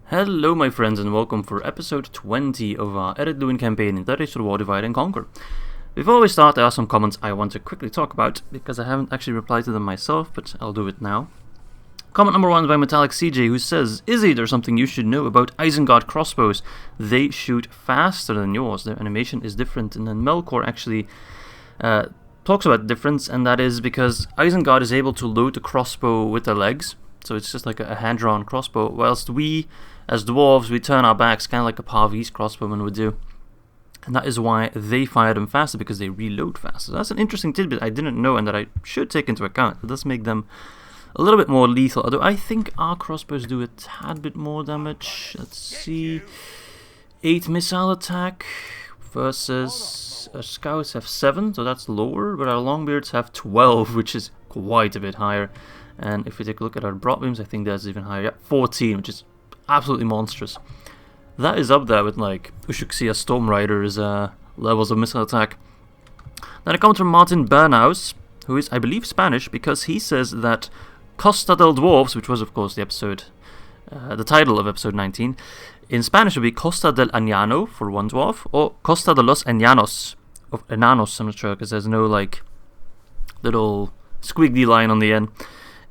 Hello my friends and welcome for episode 20 of our Ered Luin campaign in the Race for War Divide and Conquer. Before we start, there are some comments I want to quickly talk about, because I haven't actually replied to them myself, but I'll do it now. Comment number 1 is by Metallic CJ, who says, Izzy, there's something you should know about Isengard crossbows. They shoot faster than yours, their animation is different, and then Melkor actually talks about the difference, and that is because Isengard is able to load the crossbow with their legs, so it's just like a hand-drawn crossbow, whilst we, as dwarves, we turn our backs, kind of like a Parvise crossbowman would do. And that is why they fire them faster, because they reload faster. So that's an interesting tidbit I didn't know and that I should take into account. It does make them a little bit more lethal, although I think our crossbows do a tad bit more damage. Let's see. 8 missile attack versus our scouts have 7, so that's lower, but our longbeards have 12, which is quite a bit higher. And if we take a look at our broadbeams, I think that's even higher. Yeah, 14, which is absolutely monstrous. That is up there with like Ushuxia Storm Rider's levels of missile attack. Then I come from Martin Bernhaus, who is, I believe, Spanish, because he says that Costa del Dwarves, which was of course the episode, the title of episode 19, in Spanish would be Costa del Añano for one dwarf, or Costa de los Enanos, of Enanos, I'm not sure, because there's no like little squiggly line on the end.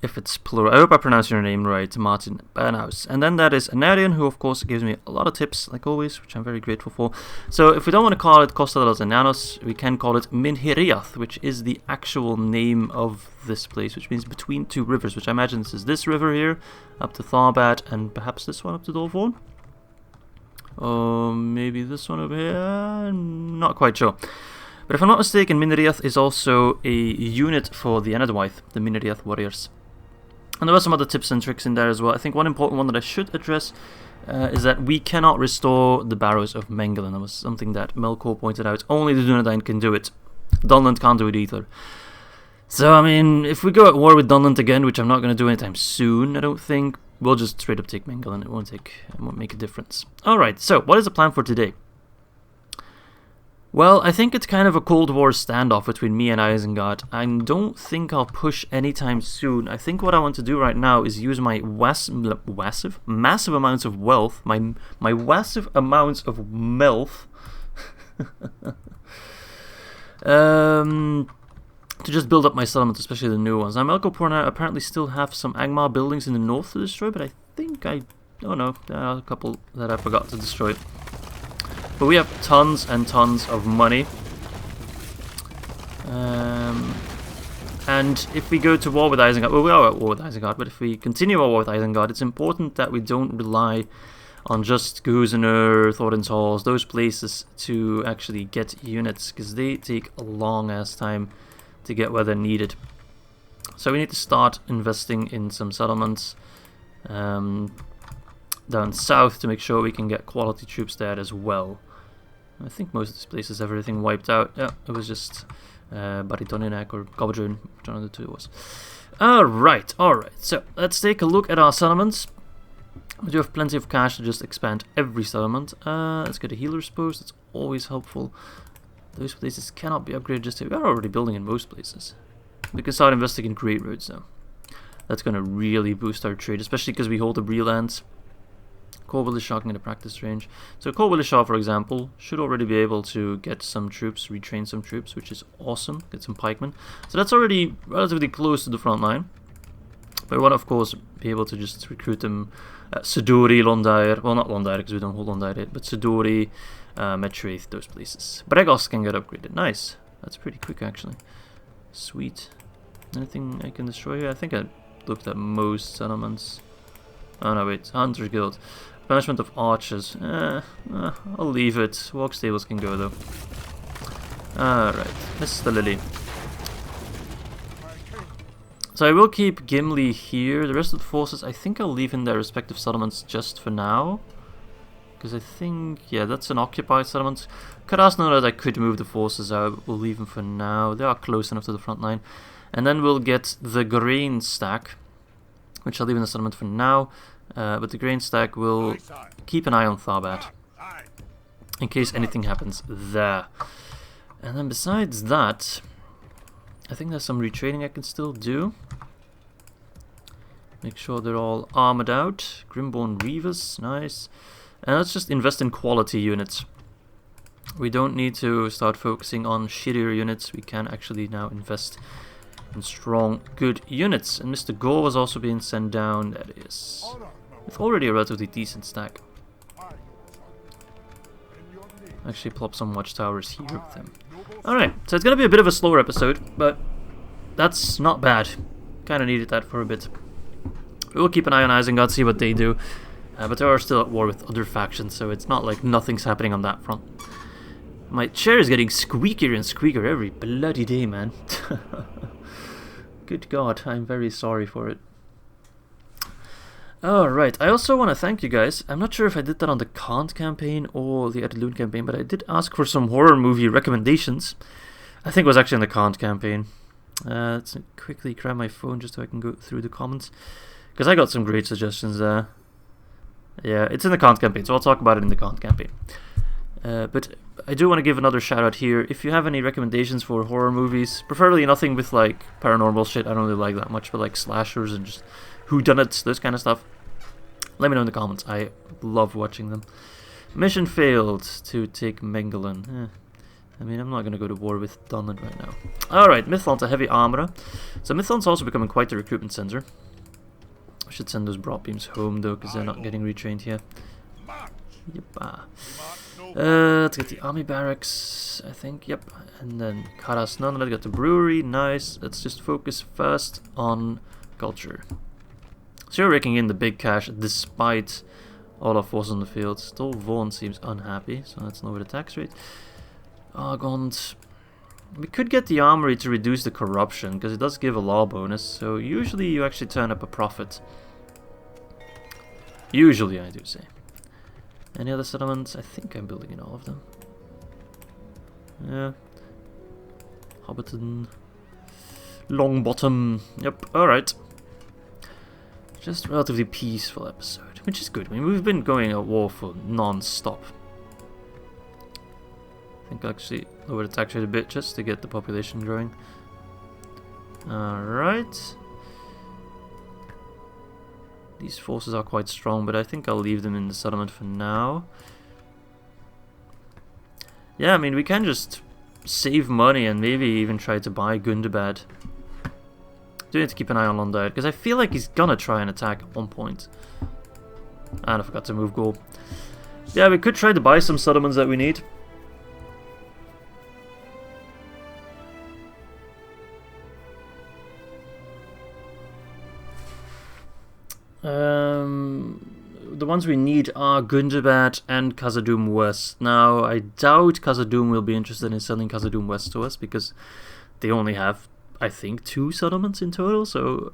If it's plural. I hope I pronounced your name right, Martin Bernhaus. And then that is Anarian, who of course gives me a lot of tips, like always, which I'm very grateful for. So if we don't want to call it Costa de los Enanos, we can call it Minhiriath, which is the actual name of this place, which means between two rivers, which I imagine this is this river here, up to Tharbad, and perhaps this one up to Dolvorn? Or maybe this one over here? Not quite sure. But if I'm not mistaken, Minhiriath is also a unit for the Enedwaith, the Minhiriath warriors. And there are some other tips and tricks in there as well. I think one important one that I should address is that we cannot restore the Barrows of Mengelin. That was something that Melkor pointed out. Only the Dunedain can do it. Dunland can't do it either. So, I mean, if we go at war with Dunland again, which I'm not going to do anytime soon, I don't think, we'll just straight up take Mengelin. It won't make a difference. Alright, so what is the plan for today? Well, I think it's kind of a Cold War standoff between me and Isengard. I don't think I'll push anytime soon. I think what I want to do right now is use my massive amounts of wealth, my massive amounts of melth, to just build up my settlements, especially the new ones. Now, Melkor apparently still have some Angmar buildings in the north to destroy, but I think oh no, there are a couple that I forgot to destroy. But we have tons and tons of money. And if we go to war with Isengard, well, we are at war with Isengard, but if we continue our war with Isengard, it's important that we don't rely on just Guzenur, Thorin's Halls, those places to actually get units, because they take a long-ass time to get where they're needed. So we need to start investing in some settlements down south to make sure we can get quality troops there as well. I think most of these places have everything wiped out. Yeah, it was just Baritoninak or Gobadrun, which one of the two it was. Alright, so let's take a look at our settlements. We do have plenty of cash to just expand every settlement. Let's get a healer's post, that's always helpful. Those places cannot be upgraded just yet. We are already building in most places. We can start investing in great roads now. That's going to really boost our trade, especially because we hold the Bree lands. Corwell is shocking in the practice range. So Corwell Shaw, for example, should already be able to get some troops, retrain some troops, which is awesome. Get some pikemen. So that's already relatively close to the front line. But we want to, of course, be able to just recruit them. Siduri, Londair, well, not Londair because we don't hold Londair yet, but Siduri, Metraith, those places. Bregos can get upgraded. Nice. That's pretty quick, actually. Sweet. Anything I can destroy here? I think I looked at most settlements. Oh no, wait. Hunter's Guild. Banishment of Archers. I'll leave it. Walk stables can go though. Alright. Mr. Lily. So I will keep Gimli here. The rest of the forces, I think I'll leave in their respective settlements just for now. Because I think, yeah, that's an occupied settlement. Karas know that I could move the forces out. We'll leave them for now. They are close enough to the front line. And then we'll get the grain stack, which I'll leave in the settlement for now. But the grain stack will keep an eye on Tharbad in case anything happens there. And then besides that, I think there's some retraining I can still do. make sure they're all armored out. Grimborn Reavers, nice. And let's just invest in quality units. We don't need to start focusing on shittier units. We can actually now invest in strong, good units. And Mr. Gore was also being sent down. That is with already a relatively decent stack. Actually plop some watchtowers here with him. Alright, so it's going to be a bit of a slower episode, but that's not bad. Kind of needed that for a bit. We'll keep an eye on Isengard, see what they do. But they are still at war with other factions, so it's not like nothing's happening on that front. My chair is getting squeakier and squeakier every bloody day, man. Good God, I'm very sorry for it. Alright, I also want to thank you guys. I'm not sure if I did that on the Kant campaign or the Ered Luin campaign, but I did ask for some horror movie recommendations. I think it was actually on the Kant campaign. Let's quickly grab my phone just so I can go through the comments. Because I got some great suggestions there. Yeah, it's in the Kant campaign, so I'll talk about it in the Kant campaign. But I do want to give another shout out here. If you have any recommendations for horror movies, preferably nothing with like paranormal shit, I don't really like that much, but like slashers and just whodunits, those kind of stuff, let me know in the comments. I love watching them. Mission failed to take Mengelin. I mean, I'm not going to go to war with Dunland right now. Alright, Mithlon's a heavy armorer. So Mithlon's also becoming quite a recruitment center. I should send those broad beams home though, because they're not getting retrained here. Yep. Let's get the army barracks, I think. Yep. And then Karas None. Let's get the brewery. Nice. Let's just focus first on culture. So you're raking in the big cash despite all our forces on the field. Still, Vaughan seems unhappy, so let's lower the tax rate. Argond. We could get the armory to reduce the corruption, because it does give a law bonus, so usually you actually turn up a profit. Usually, I do say. Any other settlements? I think I'm building in all of them. Yeah. Hobbiton. Longbottom. Yep, alright. Just a relatively peaceful episode, which is good. I mean, we've been going at war for non-stop. I think I'll actually lower the tax rate a bit just to get the population growing. Alright. These forces are quite strong, but I think I'll leave them in the settlement for now. Yeah, I mean, we can just save money and maybe even try to buy Gundabad. Do need to keep an eye on Londide, because I feel like he's gonna try and attack at one point. And I forgot to move gold. Yeah, we could try to buy some settlements that we need. The ones we need are Gundabad and Khazad-Dûm West. Now, I doubt Khazad-Dûm will be interested in selling Khazad-Dûm West to us, because they only have, I think, 2 settlements in total, so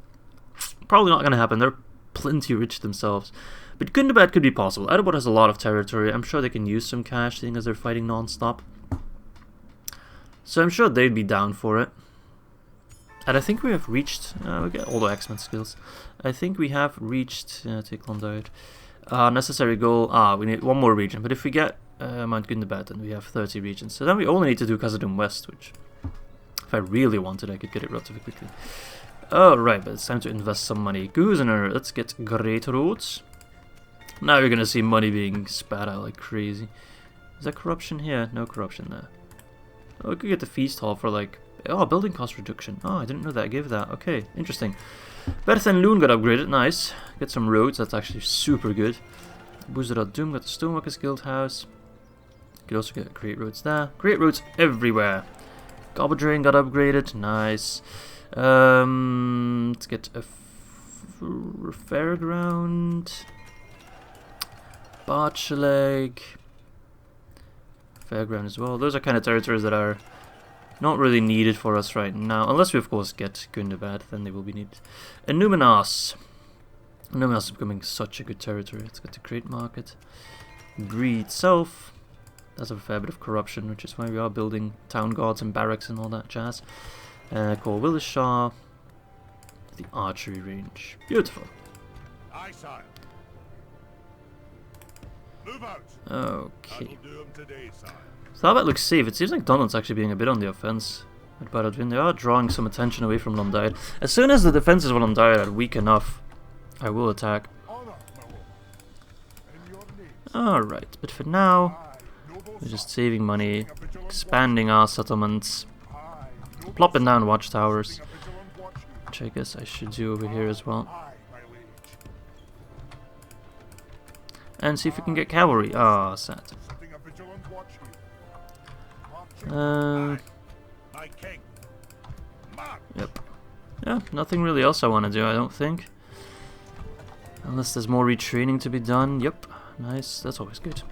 probably not going to happen. They're plenty rich themselves. But Gundabad could be possible. Erebor has a lot of territory. I'm sure they can use some cash, seeing as they're fighting non-stop. So I'm sure they'd be down for it. And I think we have reached... we get all the X-Men skills. I think we have reached... take Londide. Necessary goal... we need 1 more region. But if we get Mount Gundabad, then we have 30 regions. So then we only need to do Khazad-Dûm West, which... If I really wanted, I could get it relatively quickly. Alright, but it's time to invest some money. Goosener, let's get Great Roads. Now you're gonna see money being spat out like crazy. Is there corruption here? No corruption there. Oh, we could get the Feast Hall for like... Oh, building cost reduction. Oh, I didn't know that I gave that. Okay, interesting. Berth and Loon got upgraded. Nice. Get some roads. That's actually super good. Ar-Adunaim got the Stoneworkers Guild House. Could also get Great Roads there. Great Roads everywhere. Gobbledrain got upgraded. Nice. Let's get a fairground. Barchleg. Fairground as well. Those are kind of territories that are not really needed for us right now. Unless we, of course, get Gundabad, then they will be needed. And Numenas. Numenas is becoming such a good territory. Let's get the Great Market. Bree itself does have a fair bit of corruption, which is why we are building town guards and barracks and all that jazz. Call Willishar. The archery range. Beautiful. Aye, sire. Move out. Okay. Tharbad looks safe. It seems like Donald's actually being a bit on the offense. But they are drawing some attention away from Londide. As soon as the defenses of Londide are weak enough, I will attack. Alright, but for now, we're just saving money, expanding our settlements, plopping down watchtowers, which I guess I should do over here as well. And see if we can get cavalry. Ah, sad. Yep. Yeah, nothing really else I want to do, I don't think. Unless there's more retraining to be done. Yep. Nice, that's always good.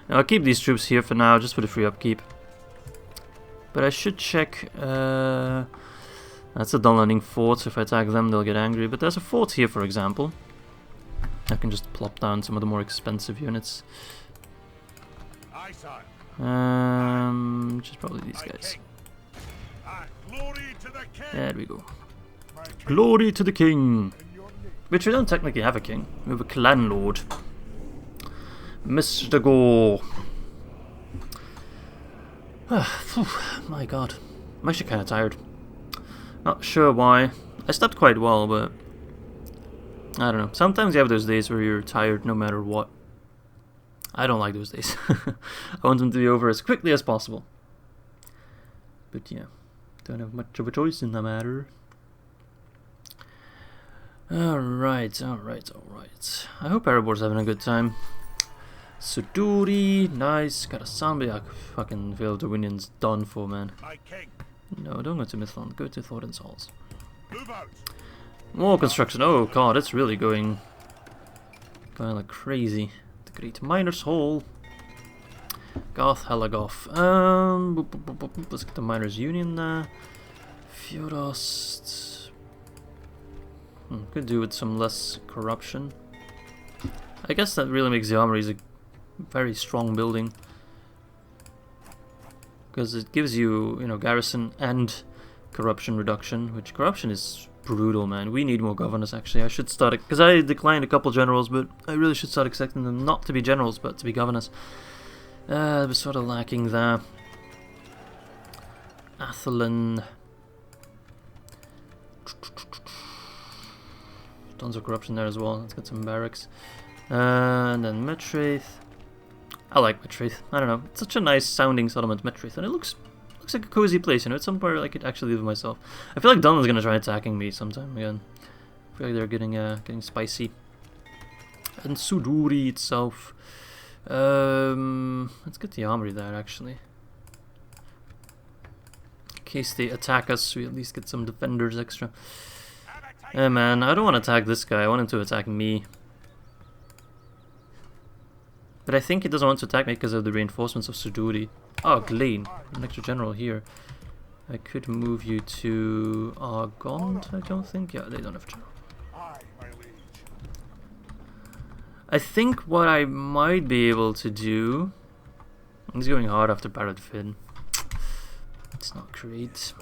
Now, I'll keep these troops here for now, just for the free upkeep. But I should check... that's a Dunlanding fort, so if I attack them they'll get angry. But there's a fort here, for example. I can just plop down some of the more expensive units. Which is probably these guys. There we go. Glory to the king! Which we don't technically have a king. We have a clan lord. Mr. Gore. My god. I'm actually kind of tired. Not sure why. I slept quite well, but... I don't know. Sometimes you have those days where you're tired no matter what. I don't like those days. I want them to be over as quickly as possible. But yeah. Don't have much of a choice in the matter. Alright. I hope Erebord's having a good time. Suduri, nice. Got a Sambiak. Fucking Vale of the Winian's done for, man. No, don't go to Midland. Go to Thorin's Halls. More construction. Oh god, it's really going like crazy. The Great Miners' Hall. Goth Helagoth. Let's get the Miners' Union there. Feudost. Could do with some less corruption. I guess that really makes the armories a very strong building. Because it gives you, garrison and corruption reduction. Which corruption is brutal, man. We need more governors, actually. I should start it. Because I declined a couple generals, but I really should start expecting them not to be generals, but to be governors. We're sort of lacking there. Athelin. Tons of corruption there as well. Let's get some barracks. And then Metraith. I like Metraith. I don't know. It's such a nice sounding settlement, Metraith, and it looks like a cozy place. It's somewhere I could actually live myself. I feel like Dunland's gonna try attacking me sometime again. I feel like they're getting spicy. And Suduri itself. Let's get the armory there actually. In case they attack us, we at least get some defenders extra. Man, I don't want to attack this guy. I want him to attack me. But I think he doesn't want to attack me because of the reinforcements of Suduri. Oh, Glane, an extra general here. I could move you to Argond, I don't think. Yeah, they don't have general. I think what I might be able to do... He's going hard after Barad Finn. It's not great.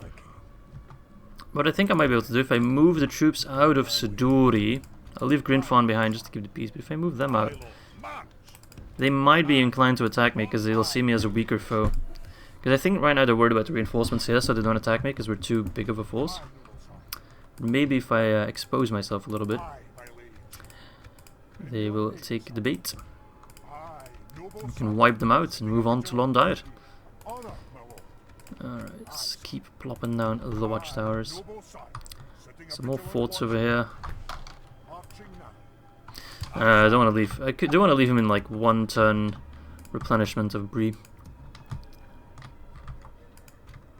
What I think I might be able to do, if I move the troops out of Suduri... I'll leave Grinfon behind just to keep the peace, but if I move them out... They might be inclined to attack me because they'll see me as a weaker foe. Because I think right now they're worried about the reinforcements here, so they don't attack me because we're too big of a force. Maybe if I expose myself a little bit, they will take the bait. We can wipe them out and move on to Londair. Alright, let's keep plopping down the watchtowers. Some more forts over here. I don't want to leave. I do want to leave him in like 1 turn replenishment of Bree.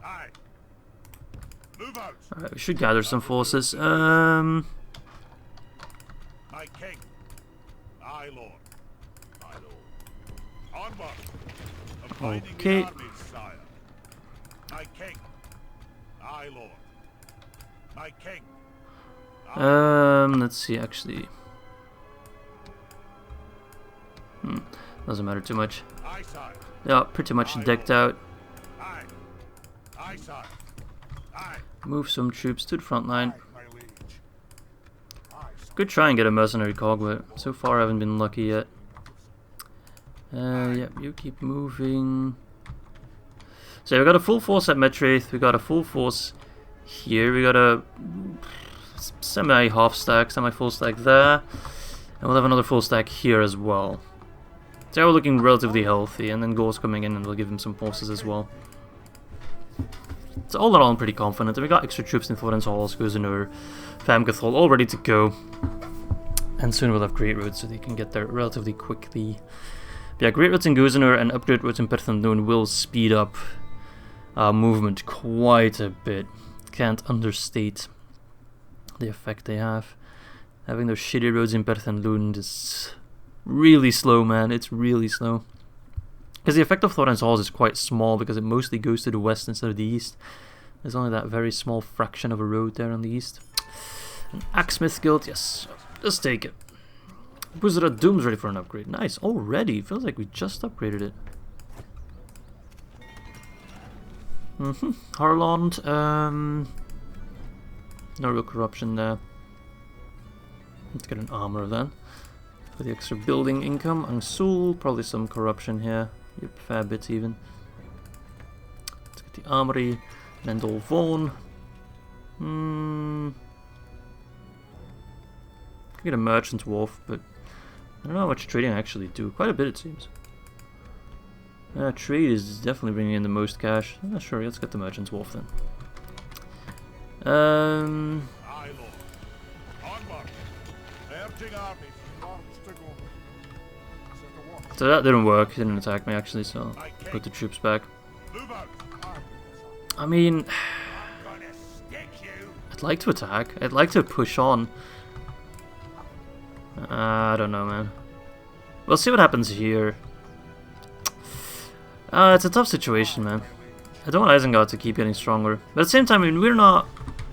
Alright, we should gather some forces. My king, my lord, my lord. Onward. Okay. My king, my lord, my king. Let's see. Actually. Doesn't matter too much. Yeah, pretty much decked out. Move some troops to the front line. Could try and get a mercenary cog, but so far I haven't been lucky yet. Yeah, you keep moving. So we got a full force at Metraith. We got a full force here. We got a semi-half stack, semi-full stack there. And we'll have another full stack here as well. So we're looking relatively healthy, and then Gor's coming in and we'll give him some forces as well. So all in all, I'm pretty confident. And we got extra troops in Florence Halls, Guzanur, Famgathol, all ready to go. And soon we'll have Great Roads, so they can get there relatively quickly. But yeah, Great Roads in Guzanur and upgrade roads in Perthandun will speed up movement quite a bit. Can't understate the effect they have. Having those shitty roads in Perthandun is really slow, man. It's really slow. Because the effect of Florence Halls is quite small because it mostly goes to the west instead of the east. There's only that very small fraction of a road there on the east. An Axesmith Guild, yes. Let's take it. Ar-Adunaim's ready for an upgrade. Nice, already. Feels like we just upgraded it. Harland, no real corruption there. Let's get an armor then. For the extra building income. Angsul, probably some corruption here. Yep, fair bit even. Let's get the armory. Mendel Vaughan. Could get a merchant's wharf, but I don't know how much trading I actually do. Quite a bit, it seems. Trade is definitely bringing in the most cash. Sure, let's get the merchant's wharf then. So that didn't work. He didn't attack me actually, so I'll put the troops back. I mean, I'd like to attack. I'd like to push on. I don't know, man. We'll see what happens here. It's a tough situation, man. I don't want Isengard to keep getting stronger. But at the same time, I mean, we're not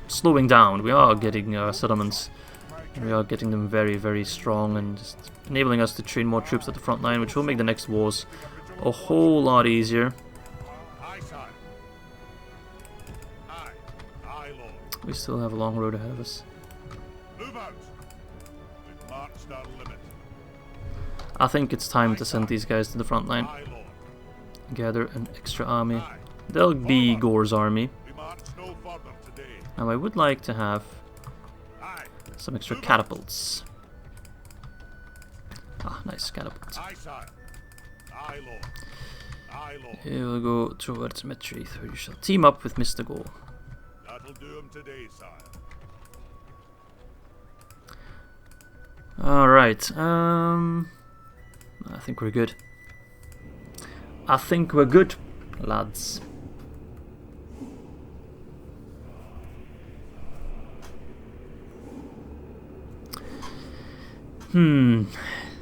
slowing down. We are getting settlements. And we are getting them very, very strong and just enabling us to train more troops at the front line, which will make the next wars a whole lot easier. We still have a long road ahead of us. I think it's time to send these guys to the front line. Gather an extra army. They'll be Gor's army. Now I would like to have some extra catapults. Ah, nice catapults. Here we'll go towards Metrith, where you shall team up with Mr. Gore. Alright, I think we're good. I think we're good, lads.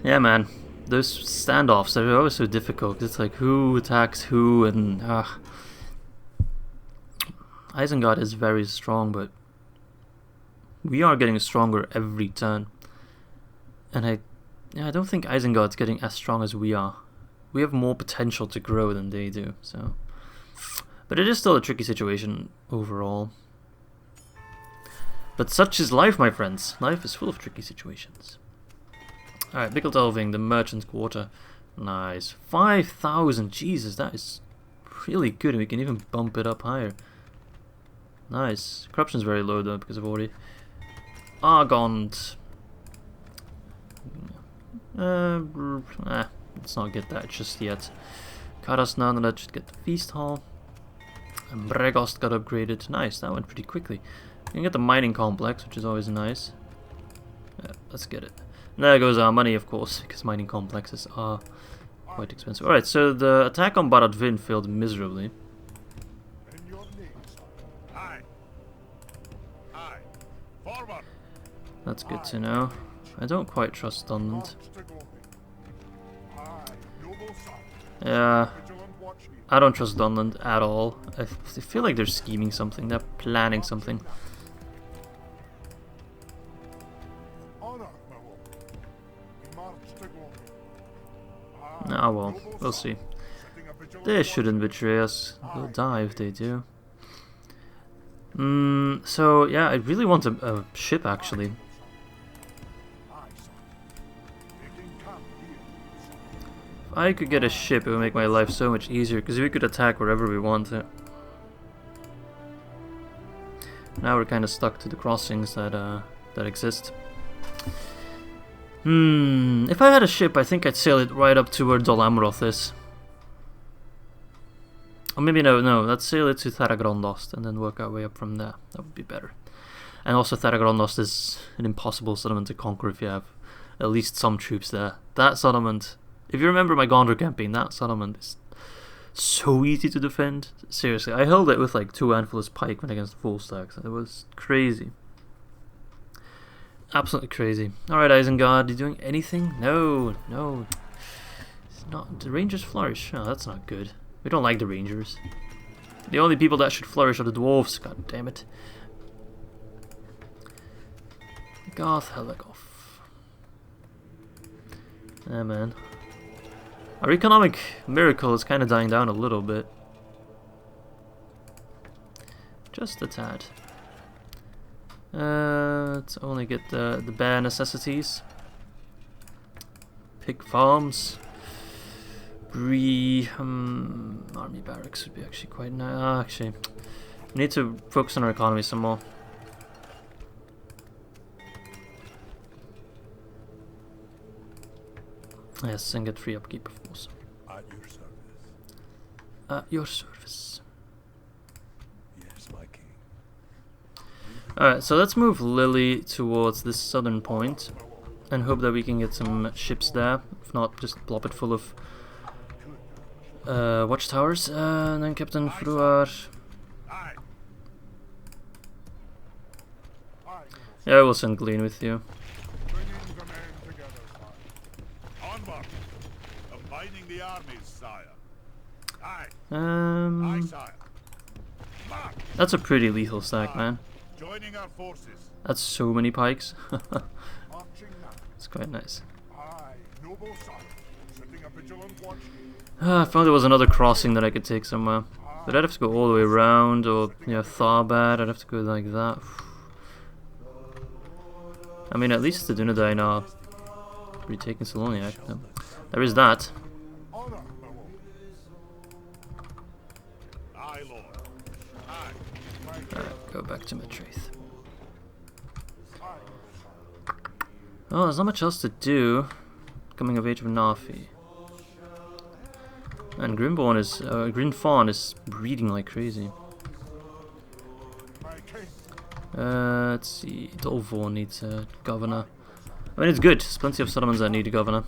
Yeah, man. Those standoffs are always so difficult. It's like who attacks who, and Isengard is very strong, but we are getting stronger every turn. And I don't think Isengard's getting as strong as we are. We have more potential to grow than they do, so. But it is still a tricky situation overall. But such is life, my friends. Life is full of tricky situations. Alright, Bickle Delving, the Merchant's Quarter. Nice. 5,000, Jesus, that is really good, and we can even bump it up higher. Nice. Corruption's very low though, because I've already Argond. Let's not get that just yet. Karasnan, let's just get the Feast Hall. And Bregost got upgraded. Nice, that went pretty quickly. You can get the Mining Complex, which is always nice. Yeah, let's get it. And there goes our money, of course, because mining complexes are quite expensive. Alright, so the attack on Barad-dûm failed miserably. That's good to know. I don't quite trust Dunland. Yeah, I don't trust Dunland at all. I feel like they're scheming something, they're planning something. Ah well, we'll see. They shouldn't betray us. They'll die if they do. So yeah, I really want a ship actually. If I could get a ship, it would make my life so much easier, because we could attack wherever we want to. Now we're kind of stuck to the crossings that exist. If I had a ship, I think I'd sail it right up to where Dol Amroth is. Or maybe no, let's sail it to Tharbad and then work our way up from there. That would be better. And also Tharbad is an impossible settlement to conquer if you have at least some troops there. That settlement, if you remember my Gondor campaign, that settlement is so easy to defend. Seriously, I held it with like 2 handfuls pikemen against full stacks. It was crazy. Absolutely crazy. Alright, Isengard, you doing anything? No. It's not. The Rangers flourish. Oh, that's not good. We don't like the Rangers. The only people that should flourish are the Dwarves. God damn it. Garth Heligoth. Yeah, man. Our economic miracle is kind of dying down a little bit. Just a tad. Let's only get the bare necessities. Pig farms. Army barracks would be actually quite nice. Actually, we need to focus on our economy some more. Yes, and get free upkeep, of course. At your service. At your service. Yes, my king. Alright, so let's move Lily towards this southern point and hope that we can get some ships there. If not, just plop it full of watchtowers. And then Captain Fruar. Aye. Yeah, we'll send Glean with you. Bringing the men together, sire. Onward. Combining the armies, sire. Aye. Aye, sire. March. That's a pretty lethal stack, man. Joining our forces. That's so many pikes. Marching now. It's quite nice. Aye, noble sire. Setting a vigilant watch. I found there was another crossing that I could take somewhere. But I'd have to go all the way around, or, you know, Tharbad, I'd have to go like that. I mean, at least the Ar-Adunaim are retaking Saloniac. No. There is that. Honor, my lord. Aye, lord. Aye. Alright, go back to Matraith. Oh, there's not much else to do. Coming of age of Nafi. And Grimborn is, Green Fawn is breeding like crazy. Let's see, Dolvor needs a governor. I mean, it's good. There's plenty of settlements that need a governor.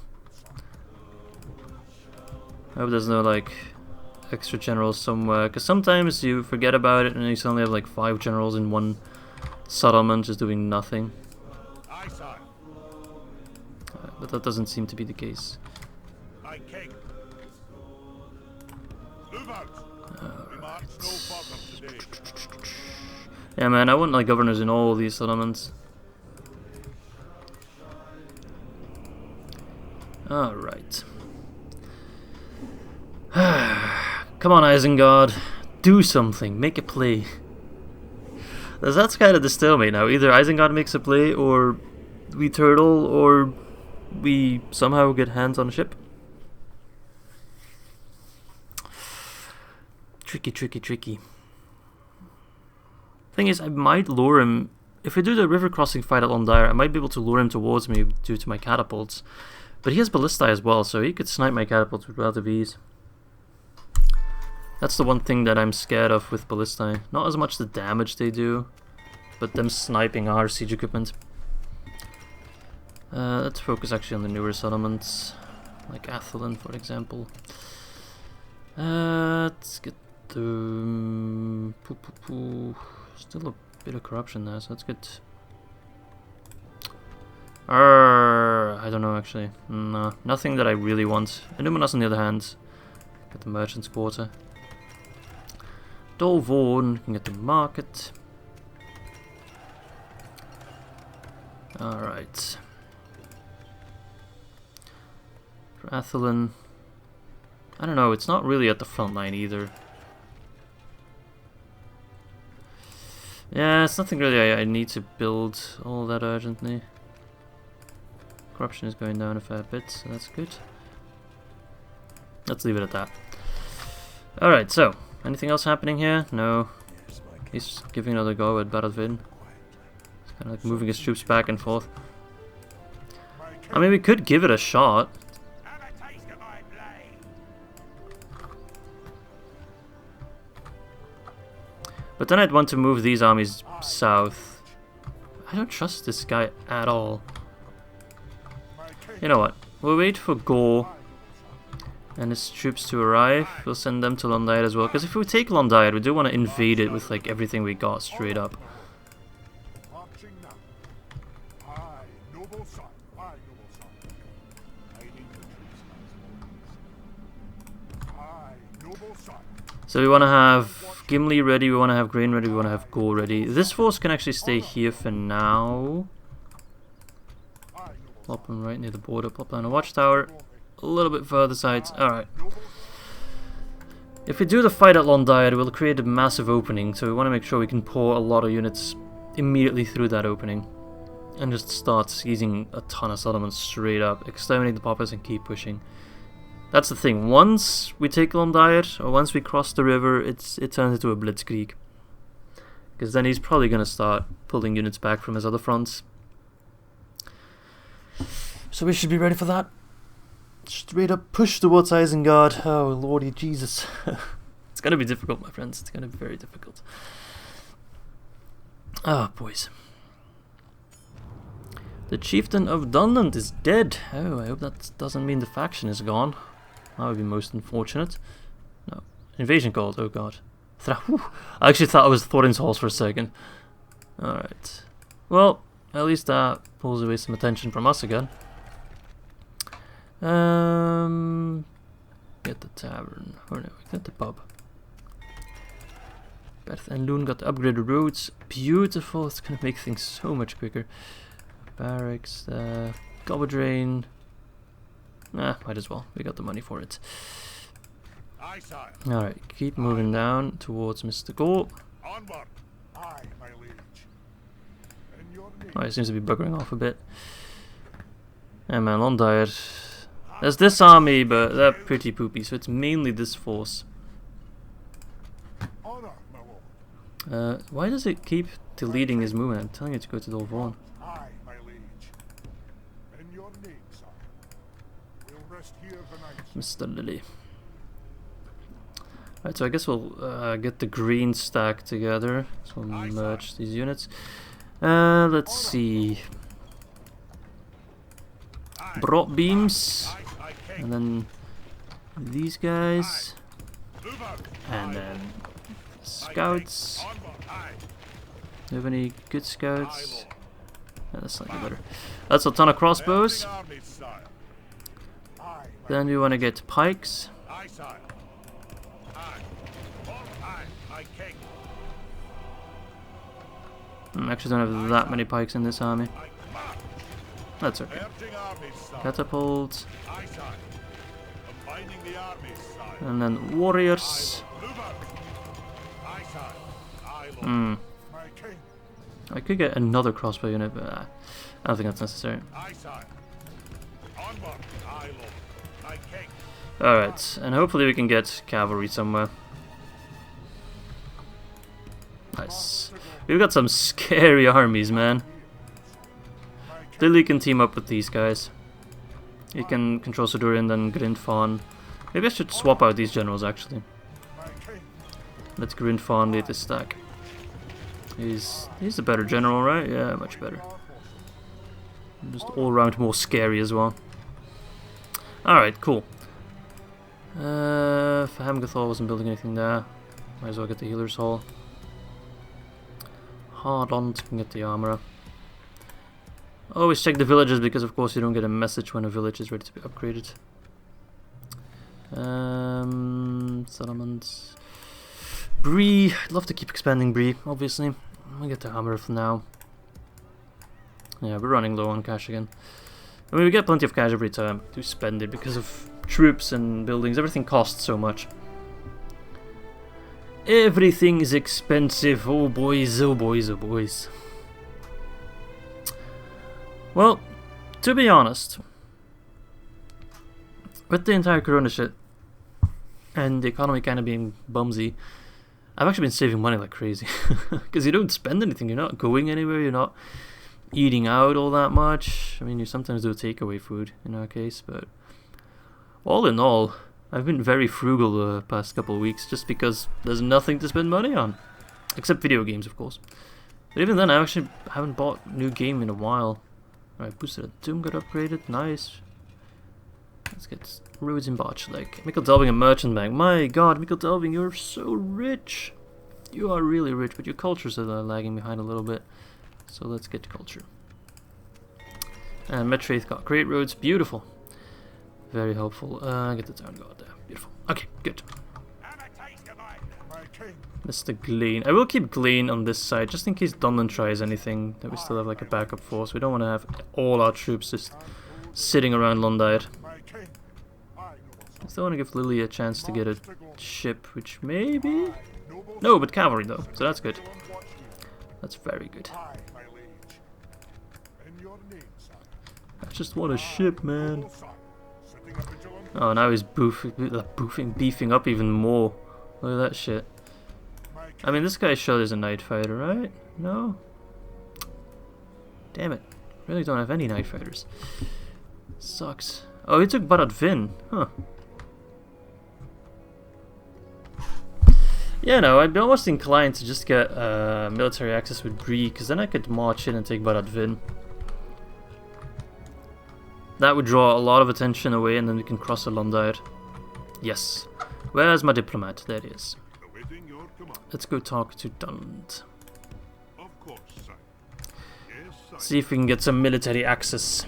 I hope there's no, like, extra generals somewhere, because sometimes you forget about it and you suddenly have, like, 5 generals in one settlement just doing nothing. Aye, sire. But that doesn't seem to be the case. My king. Move out. We march no further today. Yeah, man, I want, like, governors in all these settlements. Alright. Come on, Isengard. Do something. Make a play. That's kind of the stalemate now. Either Isengard makes a play, or we turtle, or we somehow get hands on a ship. Tricky, tricky, tricky. Thing is, I might lure him. If we do the river crossing fight at Londyre, I might be able to lure him towards me due to my catapults. But he has ballistae as well, so he could snipe my catapults with relative ease. That's the one thing that I'm scared of with ballistae. Not as much the damage they do, but them sniping our siege equipment. Let's focus actually on the newer settlements, like Athelin, for example. Let's get the... Still a bit of corruption there, so that's good. I don't know, actually. No, nothing that I really want. Illuminus, on the other hand, get the Merchant's Quarter. Dolvorn can get the market. Alright. For Athelin, I don't know, it's not really at the front line either. Yeah, it's nothing really I need to build all that urgently. Corruption is going down a fair bit, so that's good. Let's leave it at that. Alright, so, anything else happening here? No. Yes, my He's giving another go at Baradvin. He's kind of like moving his troops back and forth. I mean, we could give it a shot. But then I'd want to move these armies south. I don't trust this guy at all. You know what? We'll wait for Gore and his troops to arrive. We'll send them to Londayad as well. Because if we take Londayad, we do want to invade it with like everything we got straight up. So we want to have Gimli ready, we want to have Grain ready, we want to have Gore ready. This force can actually stay here for now. Plop them right near the border, plop down a watchtower. A little bit further sides, alright. If we do the fight at Londayad, we'll create a massive opening, so we want to make sure we can pour a lot of units immediately through that opening. And just start seizing a ton of settlements straight up, exterminate the populace and keep pushing. That's the thing, once we take Londayad, or once we cross the river, it turns into a blitzkrieg. Because then he's probably going to start pulling units back from his other fronts. So we should be ready for that. Straight up push towards Isengard. Oh lordy Jesus. It's going to be difficult, my friends, it's going to be very difficult. Ah, boys. The chieftain of Dunland is dead. Oh, I hope that doesn't mean the faction is gone. That would be most unfortunate. No. Invasion called, oh god. I actually thought it was Thorin's Halls for a second. Alright. Well, at least that pulls away some attention from us again. Get the tavern. Or no, get the pub. Berth and Loon got the upgraded roads. Beautiful, it's gonna make things so much quicker. Barracks, gobble drain. Nah, might as well. We got the money for it. Alright, keep moving down towards Mr. Gore. Oh, he seems to be buggering off a bit. Yeah, man, Londayad. There's this army, but they're pretty poopy, so it's mainly this force. Why does it keep deleting his movement? I'm telling it to go to Dolvorn. Mr. Lily. Right, so I guess we'll get the green stack together. So we'll merge these units. Let's see. Broad beams. And then these guys. And then scouts. Do you have any good scouts? Yeah, that's slightly better. That's a ton of crossbows. Then we want to get pikes. Actually don't have that many pikes in this army. That's okay. Catapult. And then warriors. I could get another crossbow unit, but I don't think that's necessary. Alright, and hopefully we can get cavalry somewhere. Nice. We've got some scary armies, man. Lily can team up with these guys. He can control Sidurian, then Grindfon. Maybe I should swap out these generals, actually. Let Grindfon lead this stack. He's a better general, right? Yeah, much better. Just all around more scary as well. Alright, cool. Fahamgathol wasn't building anything there. Might as well get the healer's hall. Hard on to get the armorer. Always check the villages because of course you don't get a message when a village is ready to be upgraded. Settlements. Bree. I'd love to keep expanding Bree, obviously. We'll get the armorer for now. Yeah, we're running low on cash again. I mean, we get plenty of cash every time to spend it because of troops and buildings. Everything costs so much. Everything is expensive. Oh boys, oh boys, oh boys. Well, to be honest, with the entire Corona shit and the economy kind of being bumsy, I've actually been saving money like crazy. Because you don't spend anything, you're not going anywhere, you're not eating out all that much. I mean, you sometimes do takeaway food in our case, but all in all, I've been very frugal the past couple of weeks just because there's nothing to spend money on. Except video games, of course. But even then, I actually haven't bought a new game in a while. Alright, boosted Doom got upgraded, nice. Let's get roads in Botchleg. Mikkel Delving a merchant bank. My god, Mikkel Delving, you're so rich. You are really rich, but your cultures are lagging behind a little bit. So let's get culture. And Metraith got great roads, beautiful. Very helpful. Get the town guard there. Beautiful. Okay, good. Mr. Glean. I will keep Glean on this side, just in case Dunland tries anything, that we still have like a backup force. We don't want to have all our troops just sitting around Londire. I still want to give Lily a chance to get a ship, which maybe... No, but cavalry though, so that's good. That's very good. I just want a ship, man. Oh, now he's beefing up even more. Look at that shit. I mean, this guy sure is a night fighter, right? No? Damn it. Really don't have any night fighters. Sucks. Oh, he took Barad Vin. Huh. Yeah, no, I'd be almost inclined to just get military access with Bree, because then I could march in and take Barad Vin. That would draw a lot of attention away, and then we can cross the Londire. Yes. Where's my diplomat? There he is. Let's go talk to Dunland. Of course, sir. Yes, sir. See if we can get some military access.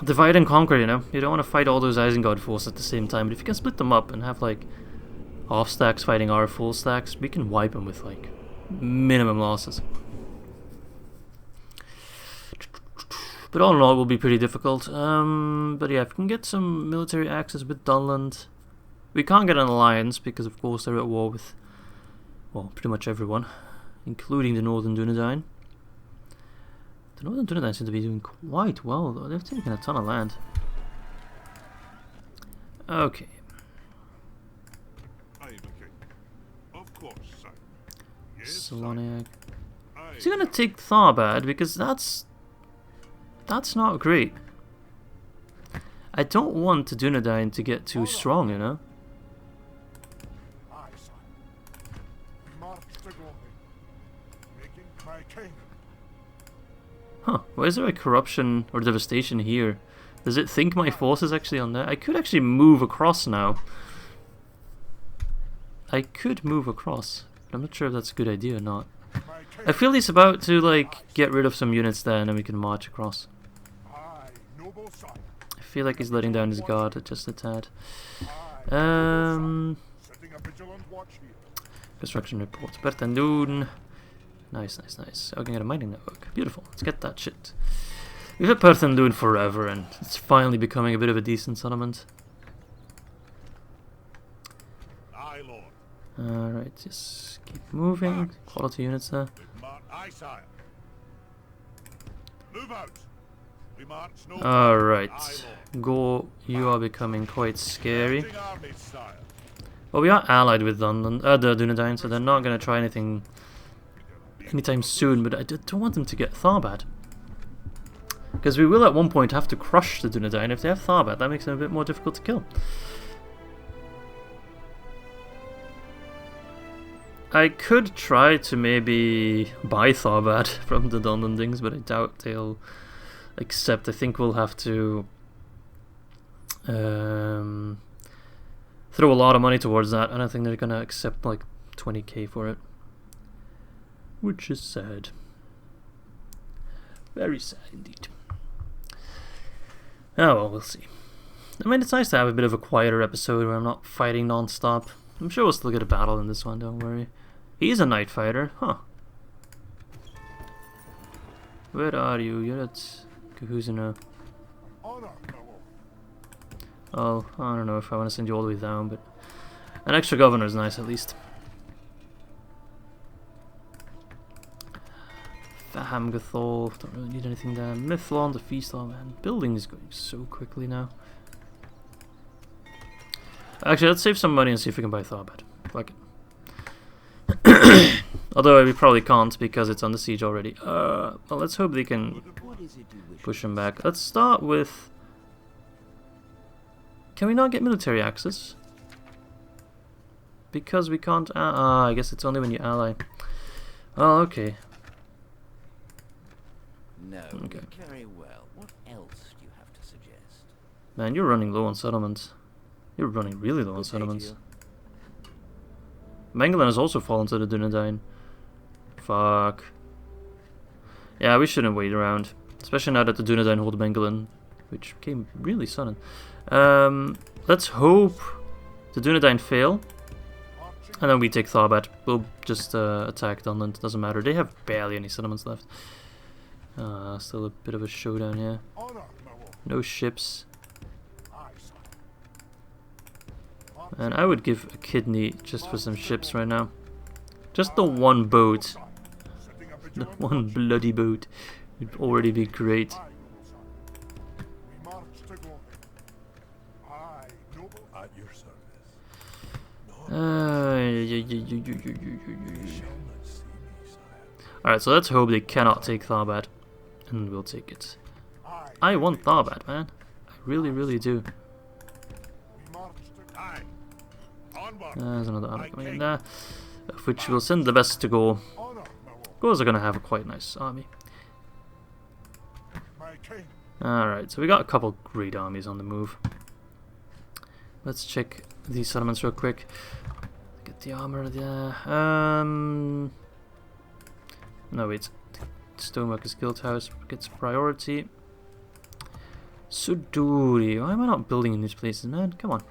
Divide and conquer, you know? You don't want to fight all those Isengard forces at the same time, but if you can split them up and have like half stacks fighting our full stacks, we can wipe them with like minimum losses. But all in all, it will be pretty difficult. But yeah, if we can get some military access with Dunland, we can't get an alliance because, of course, they're at war with, well, pretty much everyone, including the Northern Dunedain. The Northern Dunedain seem to be doing quite well, though. They've taken a ton of land. Okay. Of course, sir. Yes, Soloniac. Is he gonna take Tharbad? Because that's not great. I don't want the Dunedain to get too strong, you know? Huh, why is there a corruption or devastation here? Does it think my force is actually on there? I could actually move across now. I could move across, but I'm not sure if that's a good idea or not. I feel he's about to, like, get rid of some units there and then we can march across. I feel like he's letting down his guard just a tad. Construction report. Bertandun. Nice, nice, nice. Oh, we can get a mining network. Beautiful. Let's get that shit. We've had Bertandun forever and it's finally becoming a bit of a decent settlement. Alright, just keep moving. Quality units there. Alright. Go, you are becoming quite scary. Well, we are allied with the Dunedain, so they're not going to try anything anytime soon, but I don't want them to get Tharbad. Because we will at one point have to crush the Dunedain. If they have Tharbad, that makes them a bit more difficult to kill. I could try to maybe buy Tharbad from the Dunlandings, but I doubt they'll accept. I think we'll have to throw a lot of money towards that. I don't think they're going to accept like 20k for it. Which is sad. Very sad indeed. Oh well, we'll see. I mean, it's nice to have a bit of a quieter episode where I'm not fighting non-stop. I'm sure we'll still get a battle in this one, don't worry. He's a night fighter, huh? Where are you? You're at Kahuzina. Oh, I don't know if I want to send you all the way down, but an extra governor is nice at least. Faham Gathol, don't really need anything there. Mithlon, the Feast, oh man, building is going so quickly now. Actually, let's save some money and see if we can buy Tharbad. Fuck it. Although we probably can't because it's under siege already. Well, let's hope they can push him back. Let's start with... Can we not get military access? Because we can't... I guess it's only when you ally. Oh, okay. No, okay. very well. What else do you have to suggest? Man, you're running low on settlements. You're running really low on settlements. Mengelin has also fallen to the Dunedain. Fuck. Yeah, we shouldn't wait around. Especially now that the Dunedain hold Mengelin, which came really sudden. Let's hope the Dunedain fail. And then we take Tharbad. We'll just attack Dunland. Doesn't matter. They have barely any settlements left. Still a bit of a showdown here. No ships. And I would give a kidney just for some ships right now. Just the one boat. The one bloody boat would already be great. Alright, so let's hope they cannot take Tharbad. And we'll take it. I want Tharbad, man. I really, really do. There's another army coming in there, of which we'll send the best to go. Goals are going to have a quite nice army. Alright, so we got a couple great armies on the move. Let's check these settlements real quick. Get the armor there. No, wait. Stoneworkers Guild House gets priority. Suduri. Why am I not building in these places, man? Come on.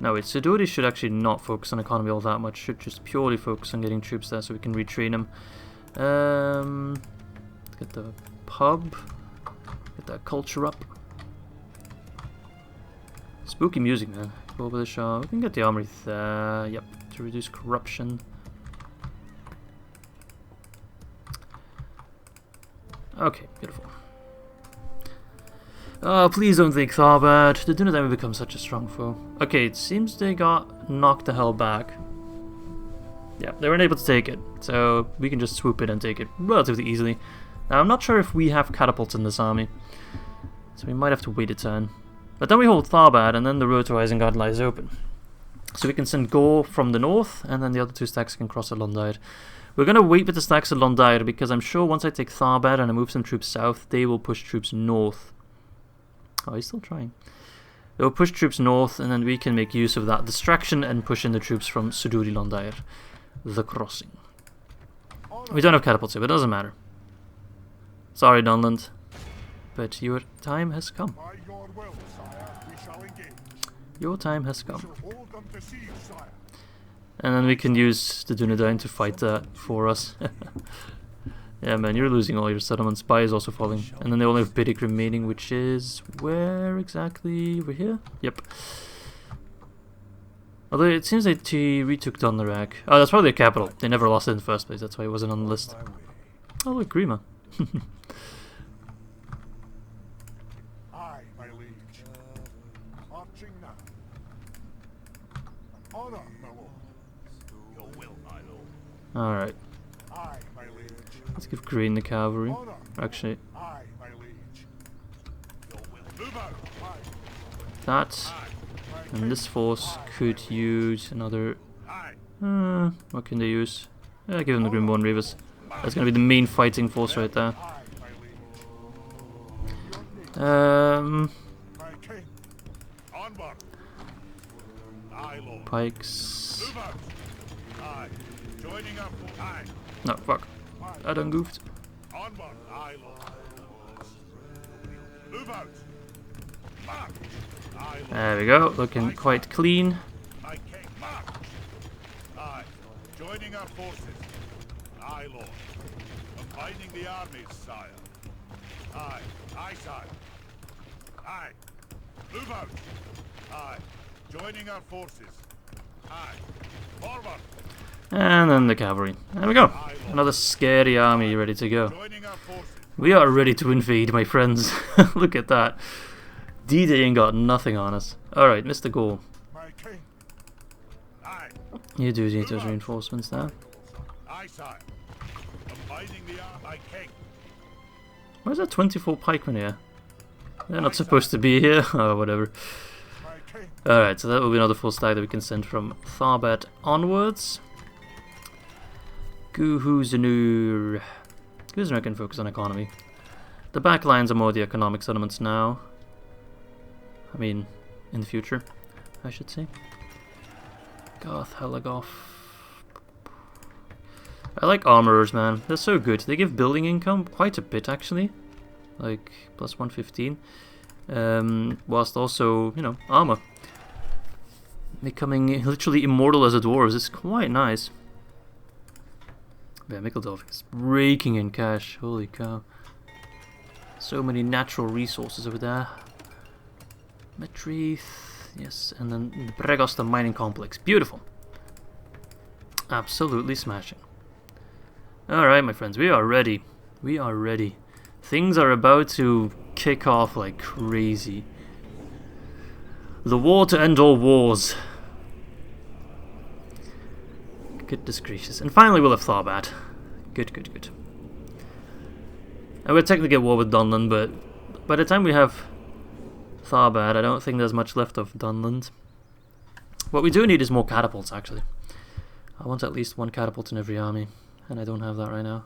No, wait, Suduri should actually not focus on economy all that much. Should just purely focus on getting troops there so we can retrain them. Get the pub. Get that culture up. Spooky music, man. Go over the shop. We can get the armory there. Yep, to reduce corruption. Okay, beautiful. Oh, please don't take Tharbad. The Dunedain will become such a strong foe. Okay, it seems they got knocked the hell back. Yeah, they weren't able to take it, so we can just swoop it and take it relatively easily. Now, I'm not sure if we have catapults in this army, so we might have to wait a turn. But then we hold Tharbad, and then the road to Isengard lies open. So we can send Gore from the north, and then the other two stacks can cross at Londair. We're going to wait with the stacks at Londair, because I'm sure once I take Tharbad and I move some troops south, they will push troops north. Oh, he's still trying. They'll push troops north, and then we can make use of that distraction and push in the troops from Suduri Londair, the crossing. We don't have catapults here, but it doesn't matter. Sorry, Dunland, but your time has come. Your time has come. And then we can use the Dunedain to fight that for us. Yeah, man, you're losing all your settlements. Bai is also falling. And then they only have Bidik remaining, which is... Where exactly? We're here? Yep. Although it seems that he retook Donnerak. Oh, that's probably the capital. They never lost it in the first place. That's why it wasn't on the list. Oh, look, Grima. Alright. Let's give Green the cavalry. Actually, that and this force could use another. What can they use? Yeah, give them the Grimborn Reavers. That's gonna be the main fighting force right there. Pikes. No, fuck. I done goofed. There we go, looking quite clean. Joining our forces. Aye, Lord. Combining the armies, sire. Aye. Aye, sire. Aye. Move out. Aye. Joining our forces. Aye. Forward. And then the cavalry. There we go. Another scary army ready to go. We are ready to invade, my friends. Look at that. D-Day ain't got nothing on us. Alright, Mr. Gore. My king. Aye. You do need those reinforcements now. Aye, sire. Abiding the my king. Where's that 24 pikemen here? They're not supposed to be here. Oh, whatever. My king. Alright, so that will be another full stack that we can send from Tharbad onwards. Guhuzanur. Guhuzanur can focus on economy. The back lines are more the economic settlements now. I mean, in the future, I should say. Goth, Helagoth. I like armorers, man. They're so good. They give building income quite a bit, actually. Like, plus 115. Whilst also, you know, armor. Becoming literally immortal as a dwarves is quite nice. Yeah, Mikkeldorf is raking in cash. Holy cow. So many natural resources over there. Metrith, yes, and then the Bregosta mining complex. Beautiful. Absolutely smashing. Alright, my friends, we are ready. We are ready. Things are about to kick off like crazy. The war to end all wars. Goodness gracious. And finally we'll have Tharbad. Good, good, good. And we're technically at war with Dunland, but by the time we have Tharbad, I don't think there's much left of Dunland. What we do need is more catapults, actually. I want at least one catapult in every army, and I don't have that right now.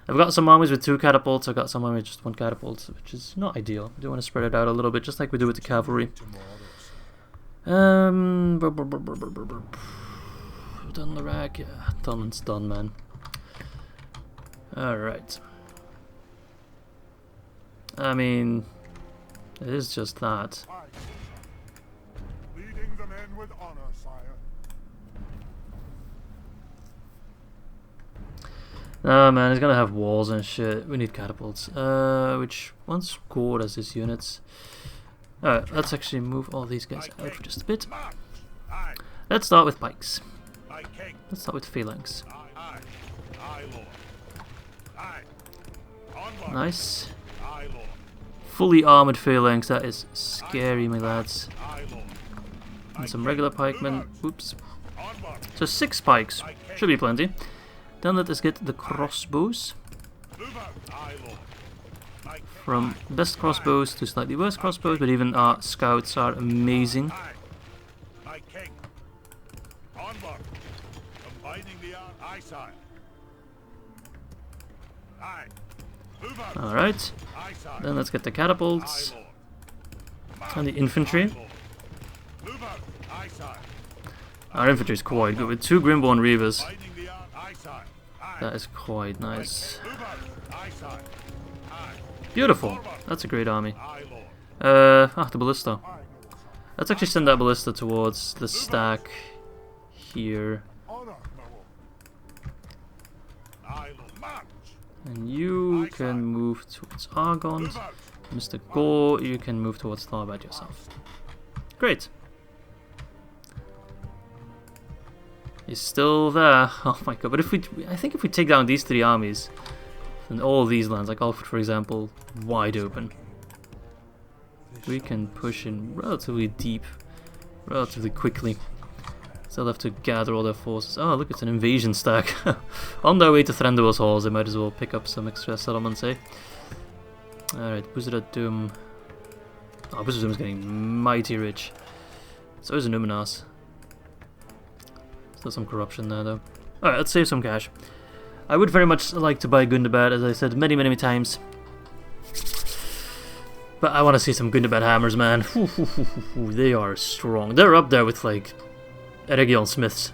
I've got some armies with 2 catapults, I've got some armies with just 1 catapult, which is not ideal. I do want to spread it out a little bit, just like we do with the cavalry. Done the rack, yeah, Dunland's done, man. Alright. I mean, it is just that. Aye. Leading the men with honor, sire. Oh man, he's gonna have walls and shit. We need catapults. Which one's scored as his units? Alright, let's actually move all these guys out for just a bit. Aye. Let's start with pikes. My king. Let's start with phalanx. Aye. Aye. Aye, lord. Aye. Onward. Nice. Aye, lord. Fully armored phalanx, that is scary, my lads. Aye, lord. And some regular pikemen. Whoops. Onward. So 6 pikes. Should be plenty. Then let us get the crossbows. Move out. Aye, lord. My king. From best crossbows to slightly worse crossbows, but even our scouts are amazing. Aye. My king. Onward. Combining the aye, sire. Aye. Move out. Alright. Aye, sire. Then let's get the Aye, catapults lord. and the infantry. Aye, lord. Move out. Aye, sire. Our infantry is quite good with 2 Grimborn Reavers. Combining the aye, sire. Aye. That is quite nice. Move out. Aye, sire. Aye. Beautiful. That's a great army. Aye, lord. The ballista. Let's actually send that ballista towards the stack here. Honor, my lord. Aye, lord. March. And you can move towards Argon. Move out. Mr. Gore, you can move towards Tharbad yourself. Great. He's still there. Oh my god. But I think if we take down these 3 armies, then all these lands, like Alfred for example, wide open, we can push in relatively deep, relatively quickly. Still have to gather all their forces. Oh look, it's an invasion stack. On their way to Thranduil's halls, they might as well pick up some extra settlements, eh? Alright, Khazad-Dûm. Oh, Khazad-Dûm's getting mighty rich. So is Numenas. Still some corruption there though. Alright, let's save some cash. I would very much like to buy Gundabad, as I said many times. But I want to see some Gundabad hammers, man. They are strong. They're up there with like Eregion Smiths.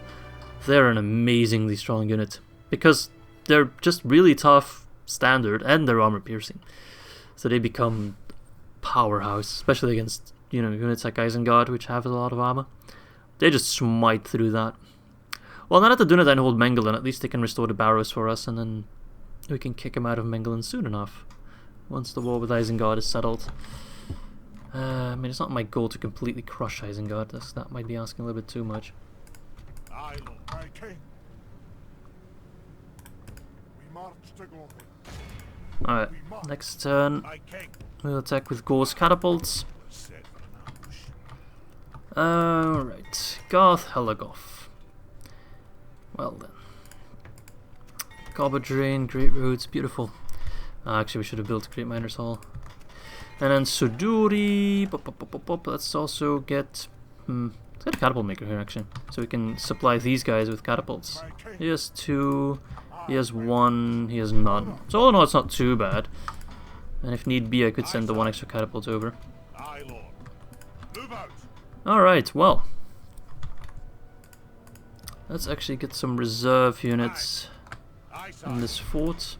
They're an amazingly strong unit. Because they're just really tough, standard, and they're armor piercing. So they become powerhouse, especially against, you know, units like Isengard, which have a lot of armor. They just smite through that. Well, now that the Dunedain hold Mengelin, at least they can restore the barrows for us, and then we can kick him out of Mengelin soon enough. Once the war with Isengard is settled. I mean, it's not my goal to completely crush Isengard. That might be asking a little bit too much. Aye, lord. My king. We march to Gondor. Alright, next turn My king. we'll attack with Gore's catapults. Set for an ambush. Right. Garth Helagoth. Well then. Cobber Drain, Great Roads, beautiful. Actually, we should have built a Great Miners Hall. And then Suduri. Let's also get. Let's get a catapult maker here, actually. So we can supply these guys with catapults. He has 2. He has 1. He has none. So all in all, it's not too bad. And if need be, I could send the 1 extra catapult over. Alright, well. Let's actually get some reserve units in this fort.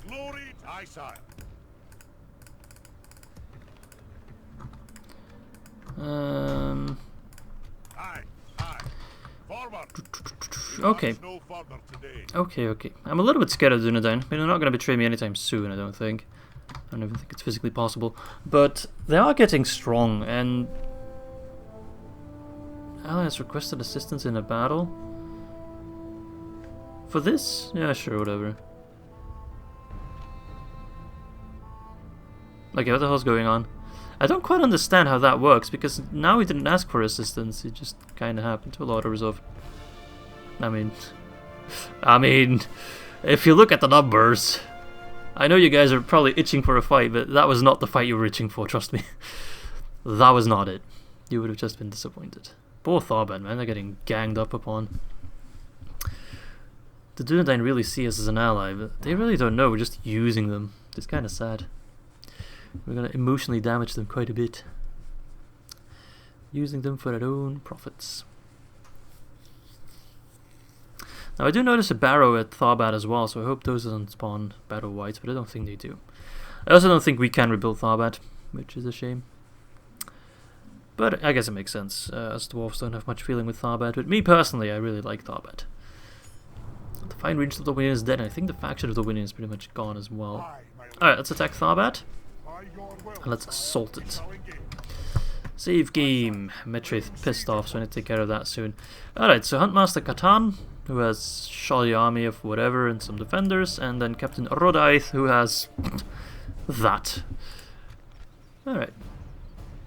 Okay. Okay. I'm a little bit scared of Ar-Adunaim. I mean, they're not going to betray me anytime soon, I don't think. I don't even think it's physically possible. But they are getting strong, and Ally has requested assistance in a battle. For this? Yeah, sure, whatever. Okay, what the hell's going on? I don't quite understand how that works, because now he didn't ask for assistance, it just kinda happened to a lot of resolve. I mean, if you look at the numbers, I know you guys are probably itching for a fight, but that was not the fight you were itching for, trust me. That was not it. You would have just been disappointed. Poor Tharbad, man, they're getting ganged up upon. The Dunedain really see us as an ally, but they really don't know, we're just using them. It's kinda sad. We're gonna emotionally damage them quite a bit. Using them for our own profits. Now I do notice a barrow at Tharbad as well, so I hope those doesn't spawn battle whites, but I don't think they do. I also don't think we can rebuild Tharbad, which is a shame. But I guess it makes sense, as dwarves don't have much feeling with Tharbad, but me personally, I really like Tharbad. The fine region of the Winning is dead, and I think the faction of the Winning is pretty much gone as well. Alright, let's attack Tharbad. And let's assault it. Save game. Metraith pissed off, so I need to take care of that soon. Alright, so Huntmaster Catan, who has shoddy army of whatever and some defenders, and then Captain Rodaith, who has that. Alright.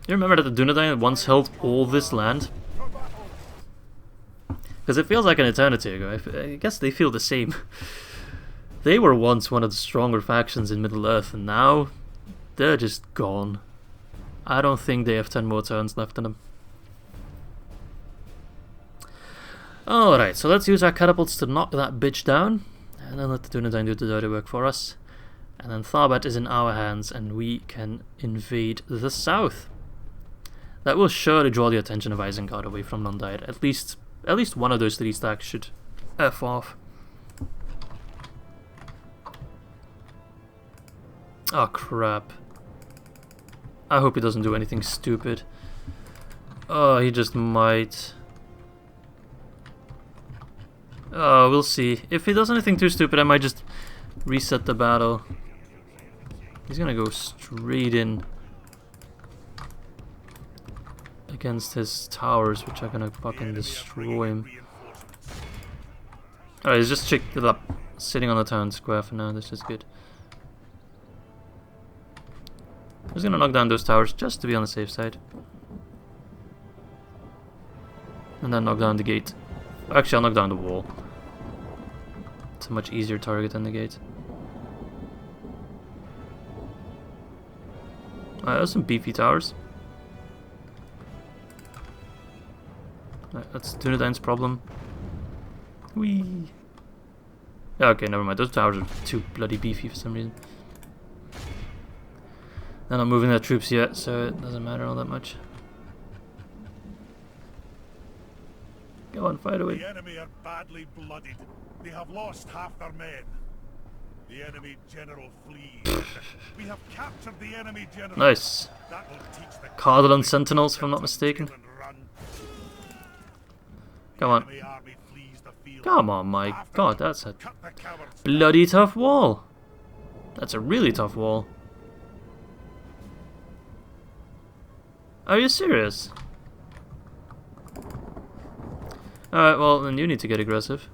You remember that the Dunedain once held all this land? Because it feels like an eternity ago. I guess they feel the same. They were once one of the stronger factions in Middle-earth, and now they're just gone. I don't think they have 10 more turns left in them. Alright, so let's use our catapults to knock that bitch down, and then let the Dunedain do the dirty work for us. And then Tharbad is in our hands, and we can invade the south. That will surely draw the attention of Isengard away from Non-Diet. At least one of those 3 stacks should F off. Oh crap. I hope he doesn't do anything stupid. Oh, he just might. Oh, we'll see. If he does anything too stupid, I might just reset the battle. He's gonna go straight in against his towers, which are gonna fucking destroy him. Alright, he's just sitting on the town square for now. This is good. I'm just gonna knock down those towers just to be on the safe side. And then knock down the gate. Actually, I'll knock down the wall. It's a much easier target than the gate. Alright, those are some beefy towers. Alright, that's Dunedain's problem. Whee! Yeah, okay, never mind. Those towers are too bloody beefy for some reason. They're not moving their troops yet, so it doesn't matter all that much. Go on, fight away. The enemy are badly blooded. They have lost half their men. The enemy general flees. We have captured the enemy general. Nice. Cardinal Sentinels, if I'm not mistaken. Come on. Come on, my god, that's a bloody tough wall. That's a really tough wall. Are you serious? Alright, well, then you need to get aggressive.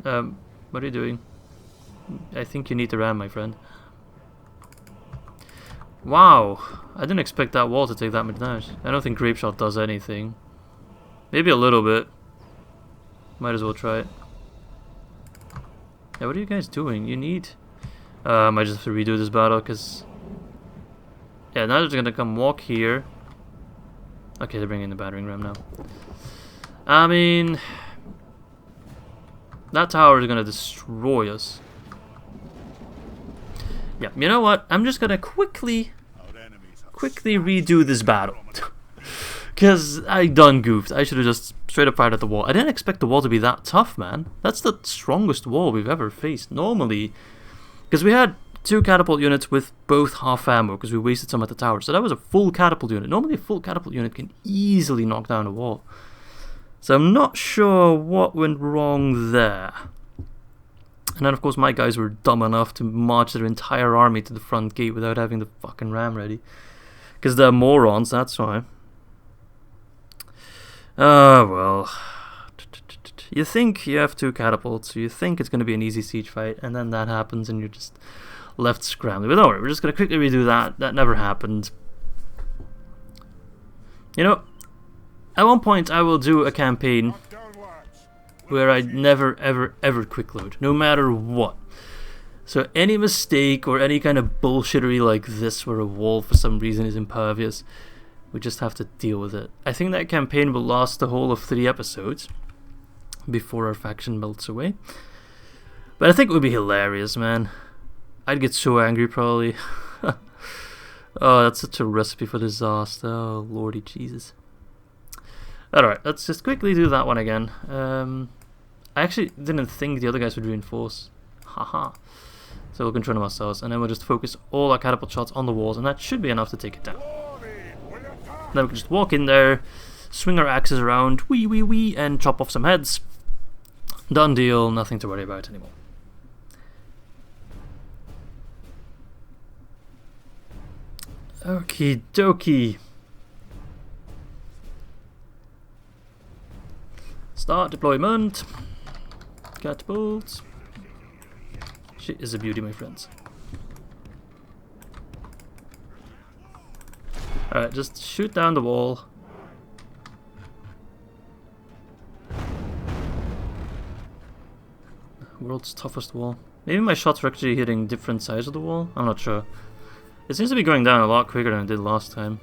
What are you doing? I think you need to ram, my friend. Wow, I didn't expect that wall to take that much damage. I don't think Grape Shot does anything. Maybe a little bit. Might as well try it. Yeah, what are you guys doing? You need... I might just have to redo this battle, because... Yeah, now they're gonna come walk here. Okay, they're bringing the battering ram now. I mean... That tower is gonna destroy us. Yeah, you know what? I'm just gonna quickly redo this battle. Because I done goofed. I should have just straight up fired at the wall. I didn't expect the wall to be that tough, man. That's the strongest wall we've ever faced. Normally, because we had 2 catapult units with both half ammo, because we wasted some at the tower. So that was a full catapult unit. Normally a full catapult unit can easily knock down a wall. So I'm not sure what went wrong there. And then of course my guys were dumb enough to march their entire army to the front gate without having the fucking ram ready. Because they're morons, that's why. Well. You think you have 2 catapults, so you think it's going to be an easy siege fight, and then that happens and you're just left scrambling. But don't worry, we're just going to quickly redo that. That never happened. You know, at one point I will do a campaign where I never ever quick load, no matter what. So any mistake or any kind of bullshittery like this where a wall for some reason is impervious, we just have to deal with it. I think that campaign will last the whole of 3 episodes before our faction melts away. But I think it would be hilarious, man. I'd get so angry probably. Oh, that's such a recipe for disaster. Oh, lordy Jesus. Alright, let's just quickly do that one again. I actually didn't think the other guys would reinforce. Haha. So we'll control them ourselves, and then we'll just focus all our catapult shots on the walls, and that should be enough to take it down. Then we can just walk in there, swing our axes around, wee, and chop off some heads. Done deal, nothing to worry about anymore. Okie dokie. Start deployment. Catapults. She is a beauty, my friends. Alright, just shoot down the wall. World's toughest wall. Maybe my shots are actually hitting different sides of the wall? I'm not sure. It seems to be going down a lot quicker than it did last time.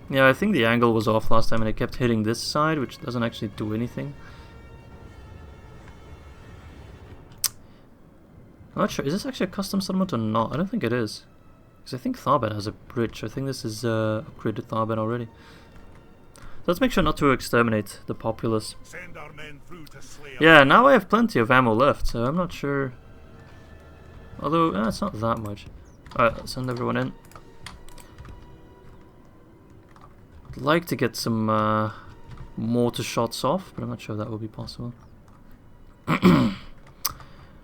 Yeah, I think the angle was off last time and it kept hitting this side, which doesn't actually do anything. I'm not sure, is this actually a custom settlement or not? I don't think it is. Because I think Tharbad has a bridge. I think this is upgraded Tharbad already. So let's make sure not to exterminate the populace. Send our men through to slay. Yeah, now I have plenty of ammo left, so I'm not sure. Although, it's not that much. Alright, let's send everyone in. I'd like to get some mortar shots off, but I'm not sure that will be possible.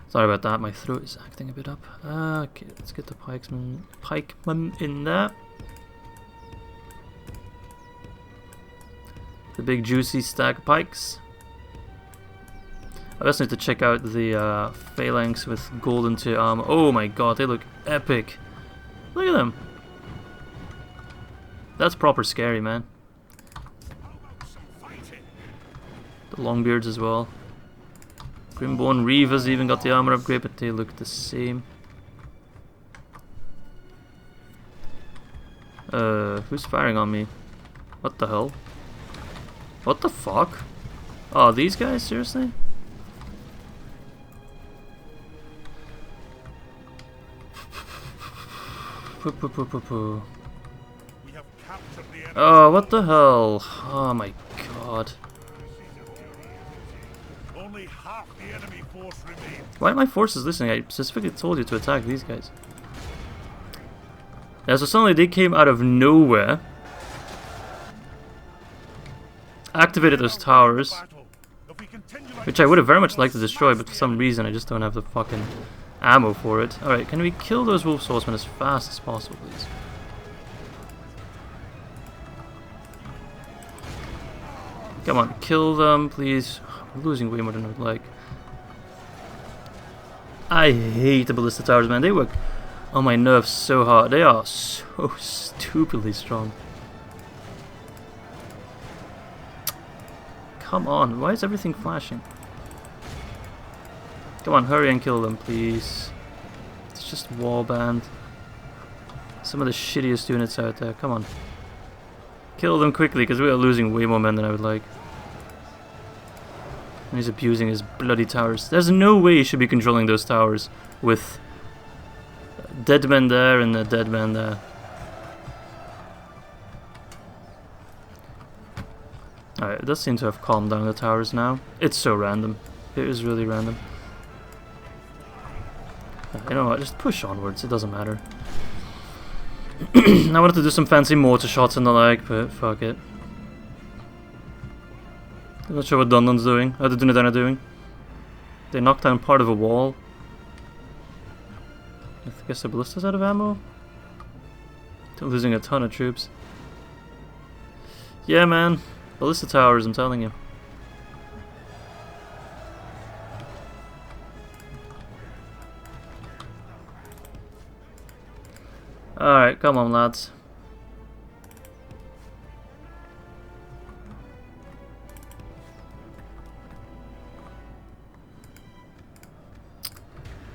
Sorry about that, my throat is acting a bit up. Okay, let's get the pikemen in there. The big juicy stack of pikes. I just need to check out the phalanx with golden tier armor. Oh my god, they look epic. Look at them. That's proper scary, man. The longbeards as well. Grimborn Reavers even got the armor upgrade, but they look the same. Who's firing on me? What the hell? What the fuck? Oh, these guys? Seriously? Oh, what the hell? Oh my god. Only half the enemy force remains. Why are my forces listening? I specifically told you to attack these guys. Yeah, so suddenly they came out of nowhere. Activated those towers. Which I would have very much liked to destroy, but for some reason I just don't have the fucking ammo for it. Alright, can we kill those wolf swordsmen as fast as possible, please? Come on, kill them, please. I'm losing way more than I would like. I hate the ballista towers, man. They work Oh, my nerfs so hard. They are so stupidly strong. Come on, why is everything flashing? Come on, hurry and kill them, please. It's just warband. Some of the shittiest units out there, come on. Kill them quickly, because we are losing way more men than I would like. And he's abusing his bloody towers. There's no way he should be controlling those towers with dead men there and a dead man there. Alright, it does seem to have calmed down the towers now. It's so random. It is really random. You know what, just push onwards, it doesn't matter. I wanted to do some fancy mortar shots and the like, but fuck it. I'm not sure what Dundon's doing, the Dunedain are doing. They knocked down part of a wall. I guess the ballista's out of ammo? They're losing a ton of troops. Yeah man, ballista towers, I'm telling you. Alright, come on lads.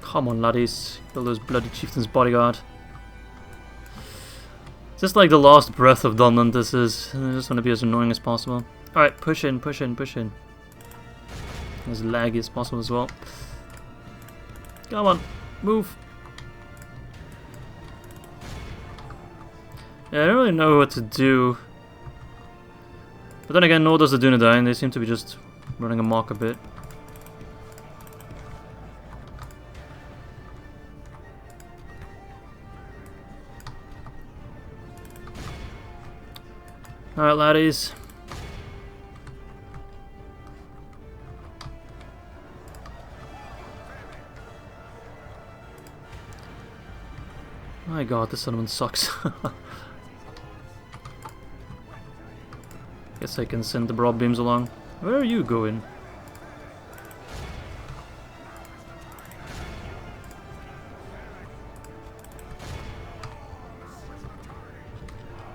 Come on laddies, kill those bloody chieftain's bodyguard. Just like the last breath of Dundon this is. I just want to be as annoying as possible. Alright, push in, push in, push in. As laggy as possible as well. Come on, move. Yeah, I don't really know what to do. But then again, nor does the Dunedain. They seem to be just running amok a bit. Alright, laddies. My god, this settlement sucks. Guess I can send the broad beams along. Where are you going?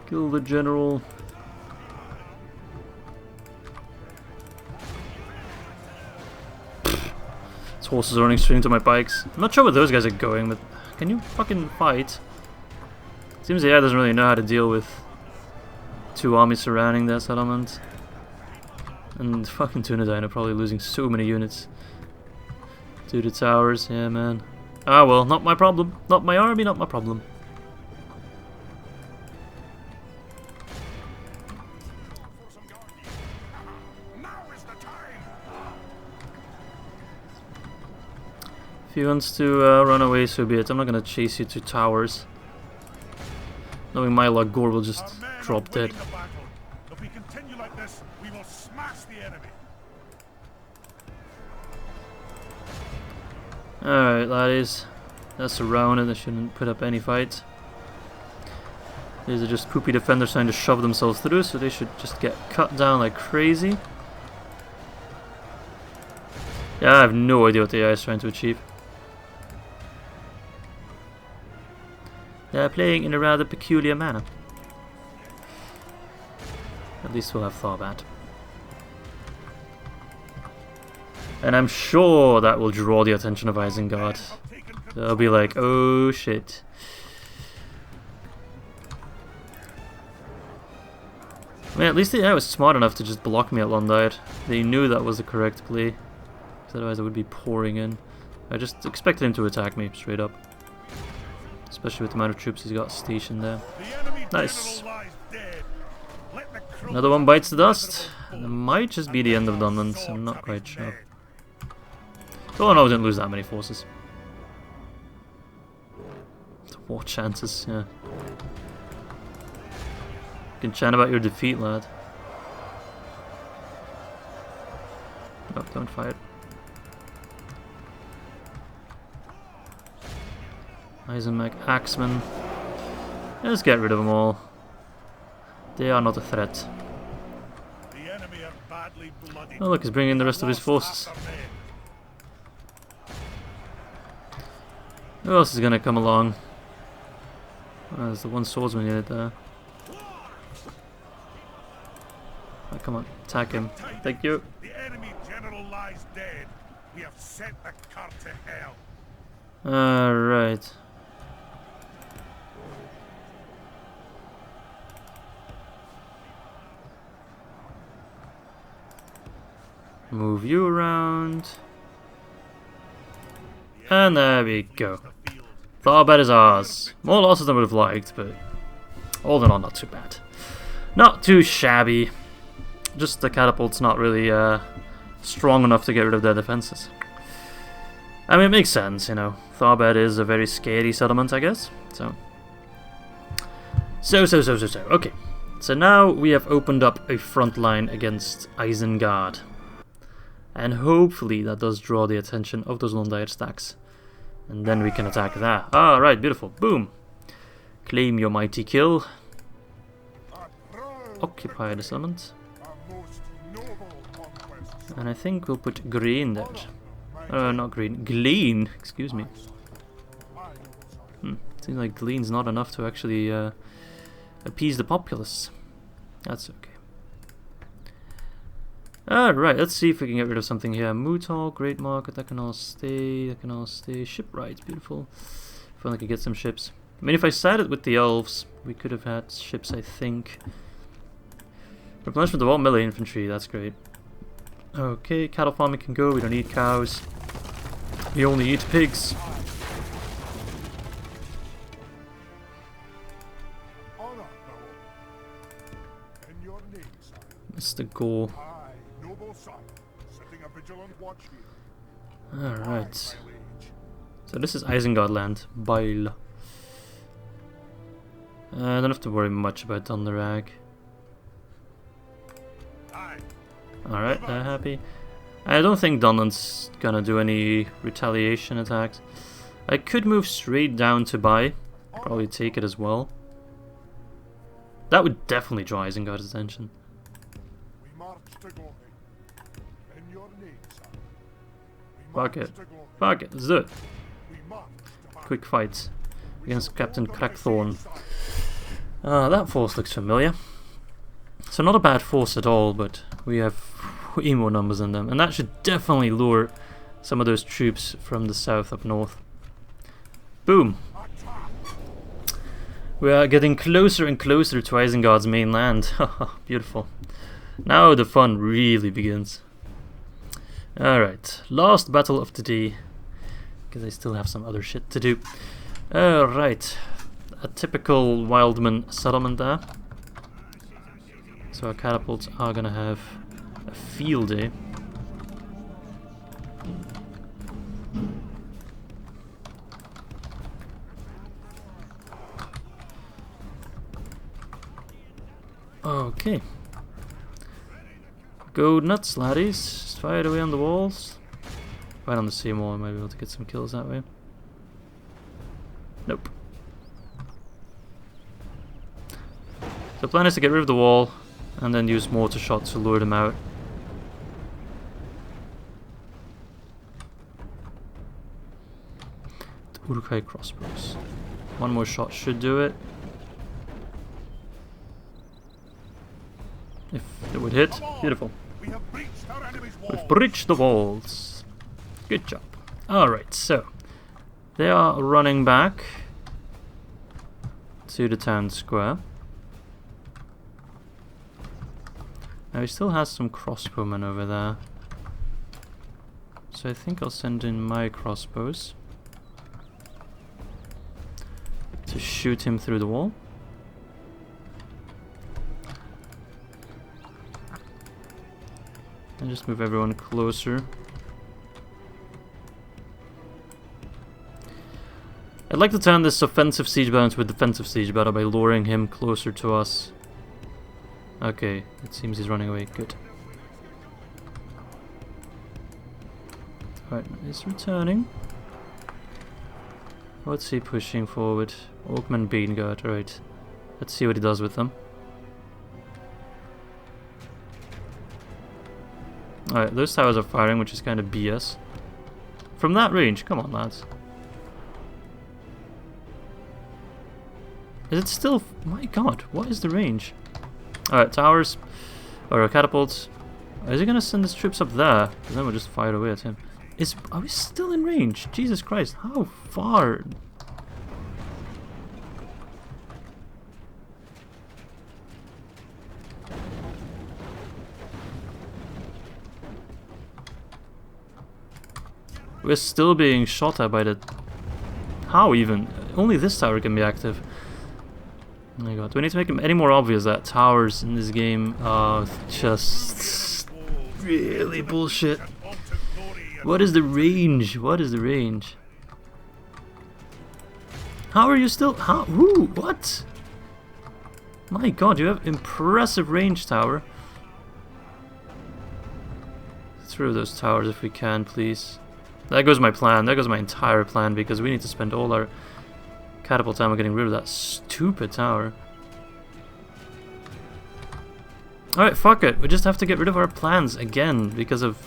Kill the general. These horses are running straight into my bikes. I'm not sure where those guys are going, but can you fucking fight? Seems the AI doesn't really know how to deal with two armies surrounding that settlement. And fucking Dunedain are probably losing so many units to the towers. Yeah, man. Ah well, not my problem. Not my army, not my problem. If he wants to run away, so be it. I'm not gonna chase you to towers. Knowing my luck, Gore will just drop dead. If we continue like this, we will smash the enemy. Alright, laddies. That's around and they shouldn't put up any fight. These are just poopy defenders trying to shove themselves through, so they should just get cut down like crazy. Yeah, I have no idea what the AI is trying to achieve. They're playing in a rather peculiar manner. At least we'll have Tharbad. And I'm sure that will draw the attention of Isengard. They'll be like, oh shit. I mean, at least the AI was smart enough to just block me at Londide. They knew that was the correct play. Otherwise I would be pouring in. I just expected him to attack me, straight up. Especially with the amount of troops he's got stationed there. Nice. Another one bites the dust. It might just be the end of Dunland, I'm not quite sure. Oh no, I didn't lose that many forces. War chances, yeah. You can chant about your defeat, lad. Oh, don't fight. Eisenmech, Axeman. Let's get rid of them all. They are not a threat. Oh look, he's bringing in the rest of his forces. Who else is gonna come along? There's the one swordsman unit there. Oh, come on, attack him. Thank you. The enemy general lies dead. We have sent the cart to hell. Alright. Move you around. And there we go. Tharbad is ours. More losses than I would have liked, but all in all, not too bad. Not too shabby. Just the catapult's not really strong enough to get rid of their defenses. I mean, it makes sense, you know. Tharbad is a very scary settlement, I guess. So. Okay. So now we have opened up a front line against Isengard. And hopefully that does draw the attention of those non-dire stacks. And then we can attack that. Ah, right, beautiful. Boom. Claim your mighty kill. Occupy the settlement. And I think we'll put green there. Not green. Glean, excuse me. Seems like glean's not enough to actually appease the populace. That's okay. Alright, let's see if we can get rid of something here. Mutal, Great Market, that can all stay. That can all stay. Shipwrights, beautiful. If only I could get some ships. I mean, if I sided with the Elves, we could have had ships, I think. Replenishment of all melee infantry, that's great. Okay, cattle farming can go, we don't need cows. We only eat pigs. Mr. Gore. Alright. So this is Isengard land. Bail. I don't have to worry much about Dunderag. Alright, they're happy. I don't think Dunland's gonna do any retaliation attacks. I could move straight down to buy. Probably take it as well. That would definitely draw Isengard's attention. Fuck it. Fuck it, let's do it. Quick fight against Captain Crackthorn. That force looks familiar. So not a bad force at all, but we have way more numbers than them. And that should definitely lure some of those troops from the south up north. Boom! We are getting closer and closer to Isengard's mainland. Beautiful. Now the fun really begins. Alright, last battle of the day. Because I still have some other shit to do. Alright, a typical Wildman settlement there. So our catapults are gonna have a field day. Okay. Go nuts, laddies. Just fire it away on the walls. Right on the same wall, I might be able to get some kills that way. Nope. So the plan is to get rid of the wall and then use mortar shots to lure them out. The Uruk-hai crossbows. One more shot should do it. If it would hit, beautiful. We've breached the walls. Good job. Alright, so they are running back to the town square. Now he still has some crossbowmen over there. So I think I'll send in my crossbows to shoot him through the wall. And just move everyone closer. I'd like to turn this offensive siege battle into a defensive siege battle by luring him closer to us. Okay, it seems he's running away. Good. Alright, he's returning. What's he pushing forward? Orkman Beangard, right. Let's see what he does with them. Alright, those towers are firing, which is kind of BS. From that range, come on lads. Is it still... My god, what is the range? Alright, towers. Or catapults. Is he gonna send his troops up there? Then we'll just fire away at him. Are we still in range? Jesus Christ, how far? We're still being shot at by the... How even? Only this tower can be active. Oh my god, do we need to make it any more obvious that towers in this game are just really bullshit? What is the range? What is the range? How are you still... How? Ooh, what? My god, you have impressive range, tower. Through those towers if we can, please. There goes my plan. There goes my entire plan, because we need to spend all our catapult time on getting rid of that stupid tower. Alright, fuck it. We just have to get rid of our plans again because of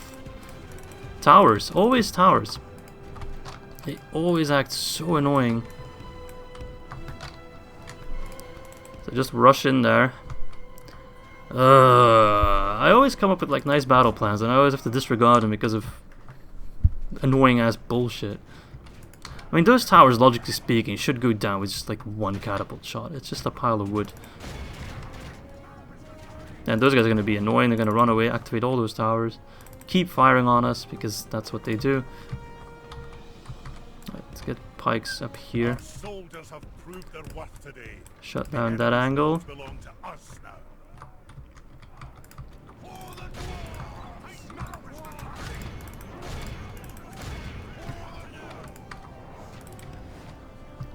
towers. Always towers. They always act so annoying. So just rush in there. I always come up with like nice battle plans and I always have to disregard them because of annoying ass bullshit. I mean, those towers, logically speaking, should go down with just like one catapult shot. It's just a pile of wood. And those guys are going to be annoying. They're going to run away, activate all those towers, keep firing on us because that's what they do. Right, let's get pikes up here. Shut down that angle.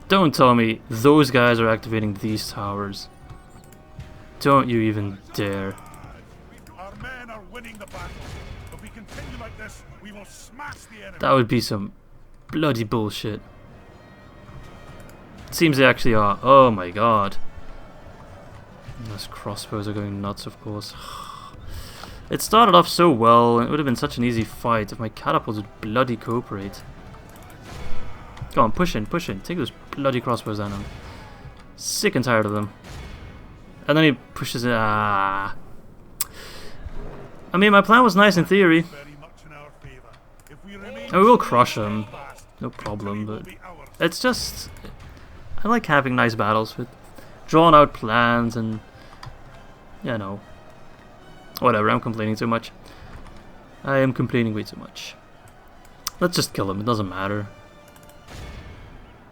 Don't tell me those guys are activating these towers. Don't you even dare. Our men are winning the battle. If we continue like this, we will smash the enemy. That would be some bloody bullshit. It seems they actually are. Oh my god. Those crossbows are going nuts, of course. It started off so well, and it would have been such an easy fight if my catapults would bloody cooperate. Go on, push in, push in. Take those bloody crossbows down. I'm sick and tired of them. And then he pushes it. Ah. I mean, my plan was nice in theory. And we will crush him. No problem, but it's just... I like having nice battles with drawn out plans and... You know. Whatever, I'm complaining too much. I am complaining way too much. Let's just kill him, it doesn't matter.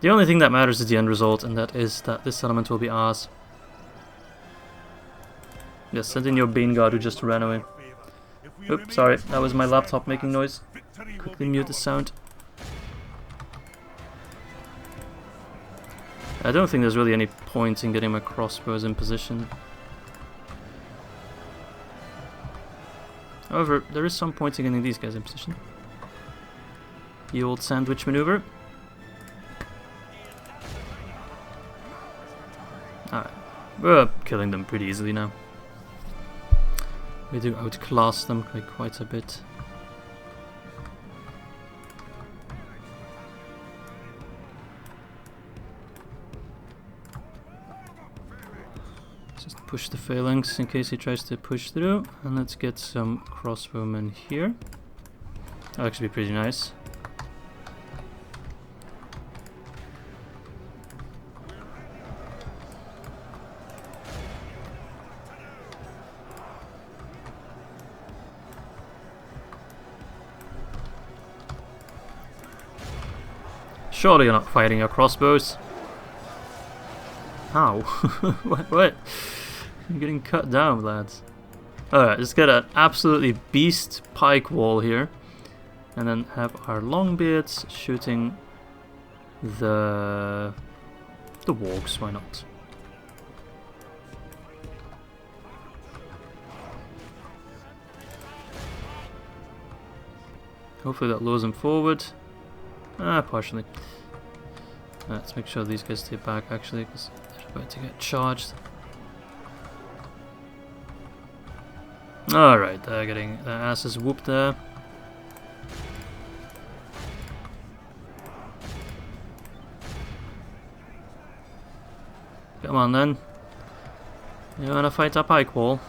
The only thing that matters is the end result, and that is that this settlement will be ours. Yes, send in your Bane Guard who just ran away. Oops, sorry, that was my laptop making noise. Quickly mute the sound. I don't think there's really any point in getting my crossbows in position. However, there is some point in getting these guys in position. The old sandwich maneuver. Alright, we're killing them pretty easily now. We do outclass them by quite a bit. Just push the phalanx in case he tries to push through, and let's get some crossbowmen here. That'll actually be pretty nice. Surely you're not fighting your crossbows. How? What? You're getting cut down, lads. Alright, let's get an absolutely beast pike wall here. And then have our longbeards shooting the wargs, why not? Hopefully that lures them forward. Partially. Let's make sure these guys stay back actually, because they're about to get charged. Alright, they're getting their asses whooped there. Come on then. You wanna fight that pike wall?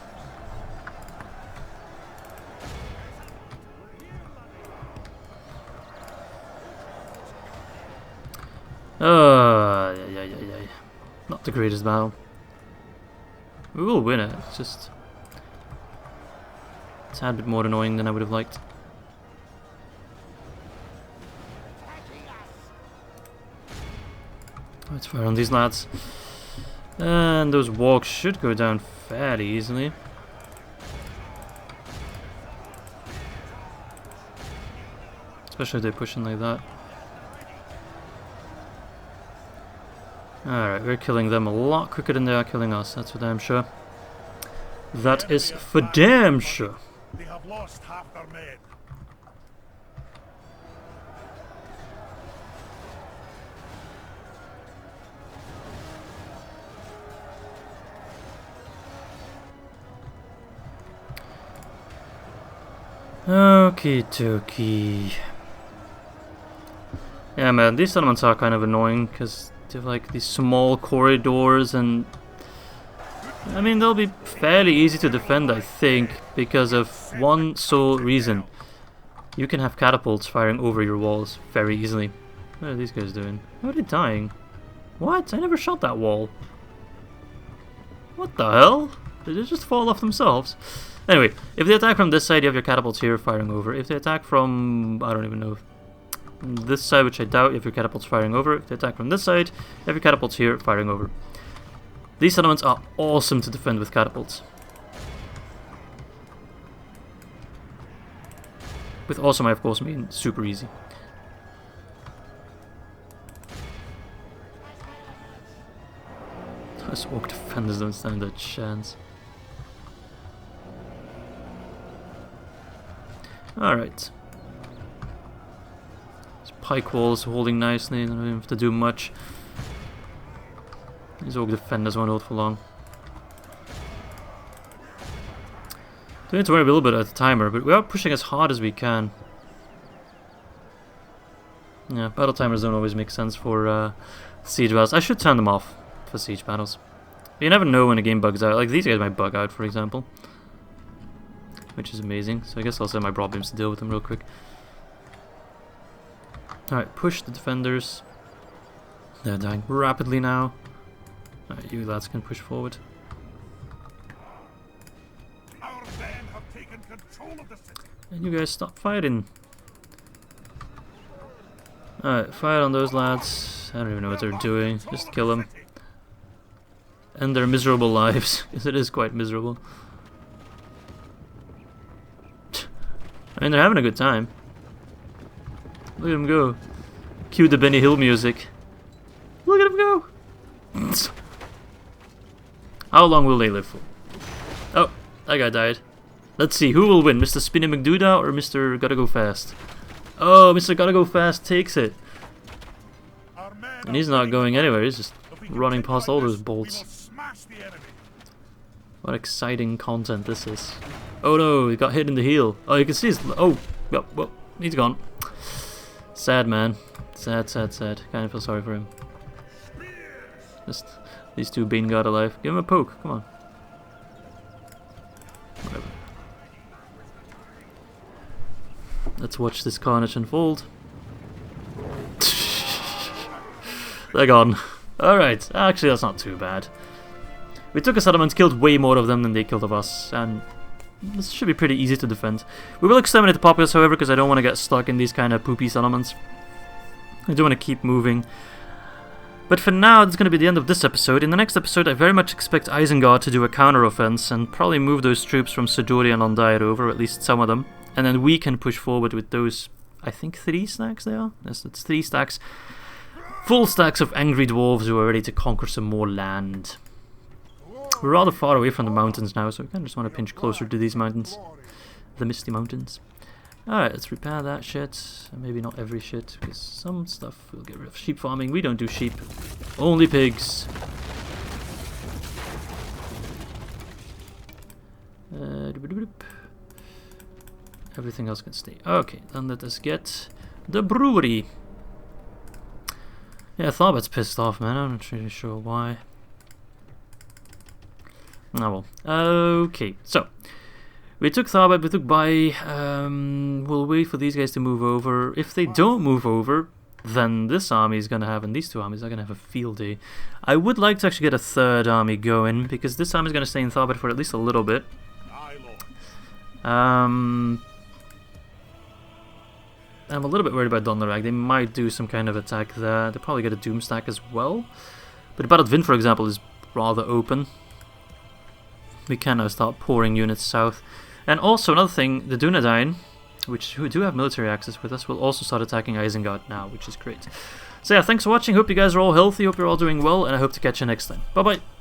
Yeah. Not the greatest battle. We will win it, it's just a tad bit more annoying than I would have liked. Let's fire on these lads. And those Wargs should go down fairly easily. Especially if they push in like that. Alright, we're killing them a lot quicker than they are killing us, that's for damn sure. That is for damn sure. They have lost half their men. Okie dokie. Yeah man, these settlements are kind of annoying because they have like these small corridors, and I mean they'll be fairly easy to defend I think because of one sole reason. You can have catapults firing over your walls very easily. What are these guys doing? How are they dying? What? I never shot that wall. What the hell? Did they just fall off themselves? Anyway, if they attack from this side, you have your catapults here firing over. If they attack from, I don't even know, this side, which I doubt, you have your catapults firing over. If they attack from this side, you have your catapults here firing over. These settlements are awesome to defend with catapults. With awesome, I of course mean super easy. Those orc defenders don't stand a chance. Alright. This pike wall is holding nicely, I don't even have to do much. These orc defenders won't hold for long. Do need to worry a little bit about the timer, but we are pushing as hard as we can. Yeah, battle timers don't always make sense for siege battles. I should turn them off for siege battles. But you never know when a game bugs out. Like these guys might bug out, for example. Which is amazing, so I guess I'll send my problems to deal with them real quick. Alright, push the defenders. They're dying rapidly now. Alright, you lads can push forward. Our men have taken control of the city. And you guys stop fighting. Alright, fire on those lads. I don't even know what they're doing. Just kill them. End their miserable lives, because it is quite miserable. I mean, they're having a good time. Look at them go. Cue the Benny Hill music. Look at them go! How long will they live for? Oh, that guy died. Let's see, who will win? Mr. Spinny McDoodah or Mr. Gotta Go Fast? Oh, Mr. Gotta Go Fast takes it. And he's not going anywhere, he's just running past all those bolts. What exciting content this is. Oh no, he got hit in the heel. Oh, you can see his... Oh, well, he's gone. Sad, man. Sad. Kind of feel sorry for him. Just these two being god alive. Give him a poke, come on. Whatever. Let's watch this carnage unfold. They're gone. Alright, actually that's not too bad. We took a settlement, killed way more of them than they killed of us, and this should be pretty easy to defend. We will exterminate the populace, however, because I don't want to get stuck in these kind of poopy settlements. I do want to keep moving. But for now, that's going to be the end of this episode. In the next episode, I very much expect Isengard to do a counter-offense and probably move those troops from Siduri and Ondair over, or at least some of them. And then we can push forward with those, I think 3 stacks they are? Yes, it's 3 stacks. Full stacks of angry dwarves who are ready to conquer some more land. We're rather far away from the mountains now, so we kind of just want to pinch closer to these mountains. The Misty Mountains. Alright, let's repair that shit. Maybe not every shit, because some stuff we'll get rid of. Sheep farming, we don't do sheep. Only pigs. Everything else can stay. Okay, then let us get the brewery. Yeah, Tharbad's pissed off, man. I'm not really sure why. Oh well. Okay, so we took Tharbad, we took Bai. We'll wait for these guys to move over. If they don't move over, then this army is gonna have, and these two armies are gonna have a field day. I would like to actually get a third army going, because this army is gonna stay in Tharbad for at least a little bit. I'm a little bit worried about Donnerag. They might do some kind of attack there. They'll probably get a Doom stack as well. But Battle Vin, for example, is rather open. We can now start pouring units south. And also another thing, the Dunedain, who do have military access with us, will also start attacking Isengard now, which is great. So yeah, thanks for watching. Hope you guys are all healthy, hope you're all doing well, and I hope to catch you next time. Bye bye!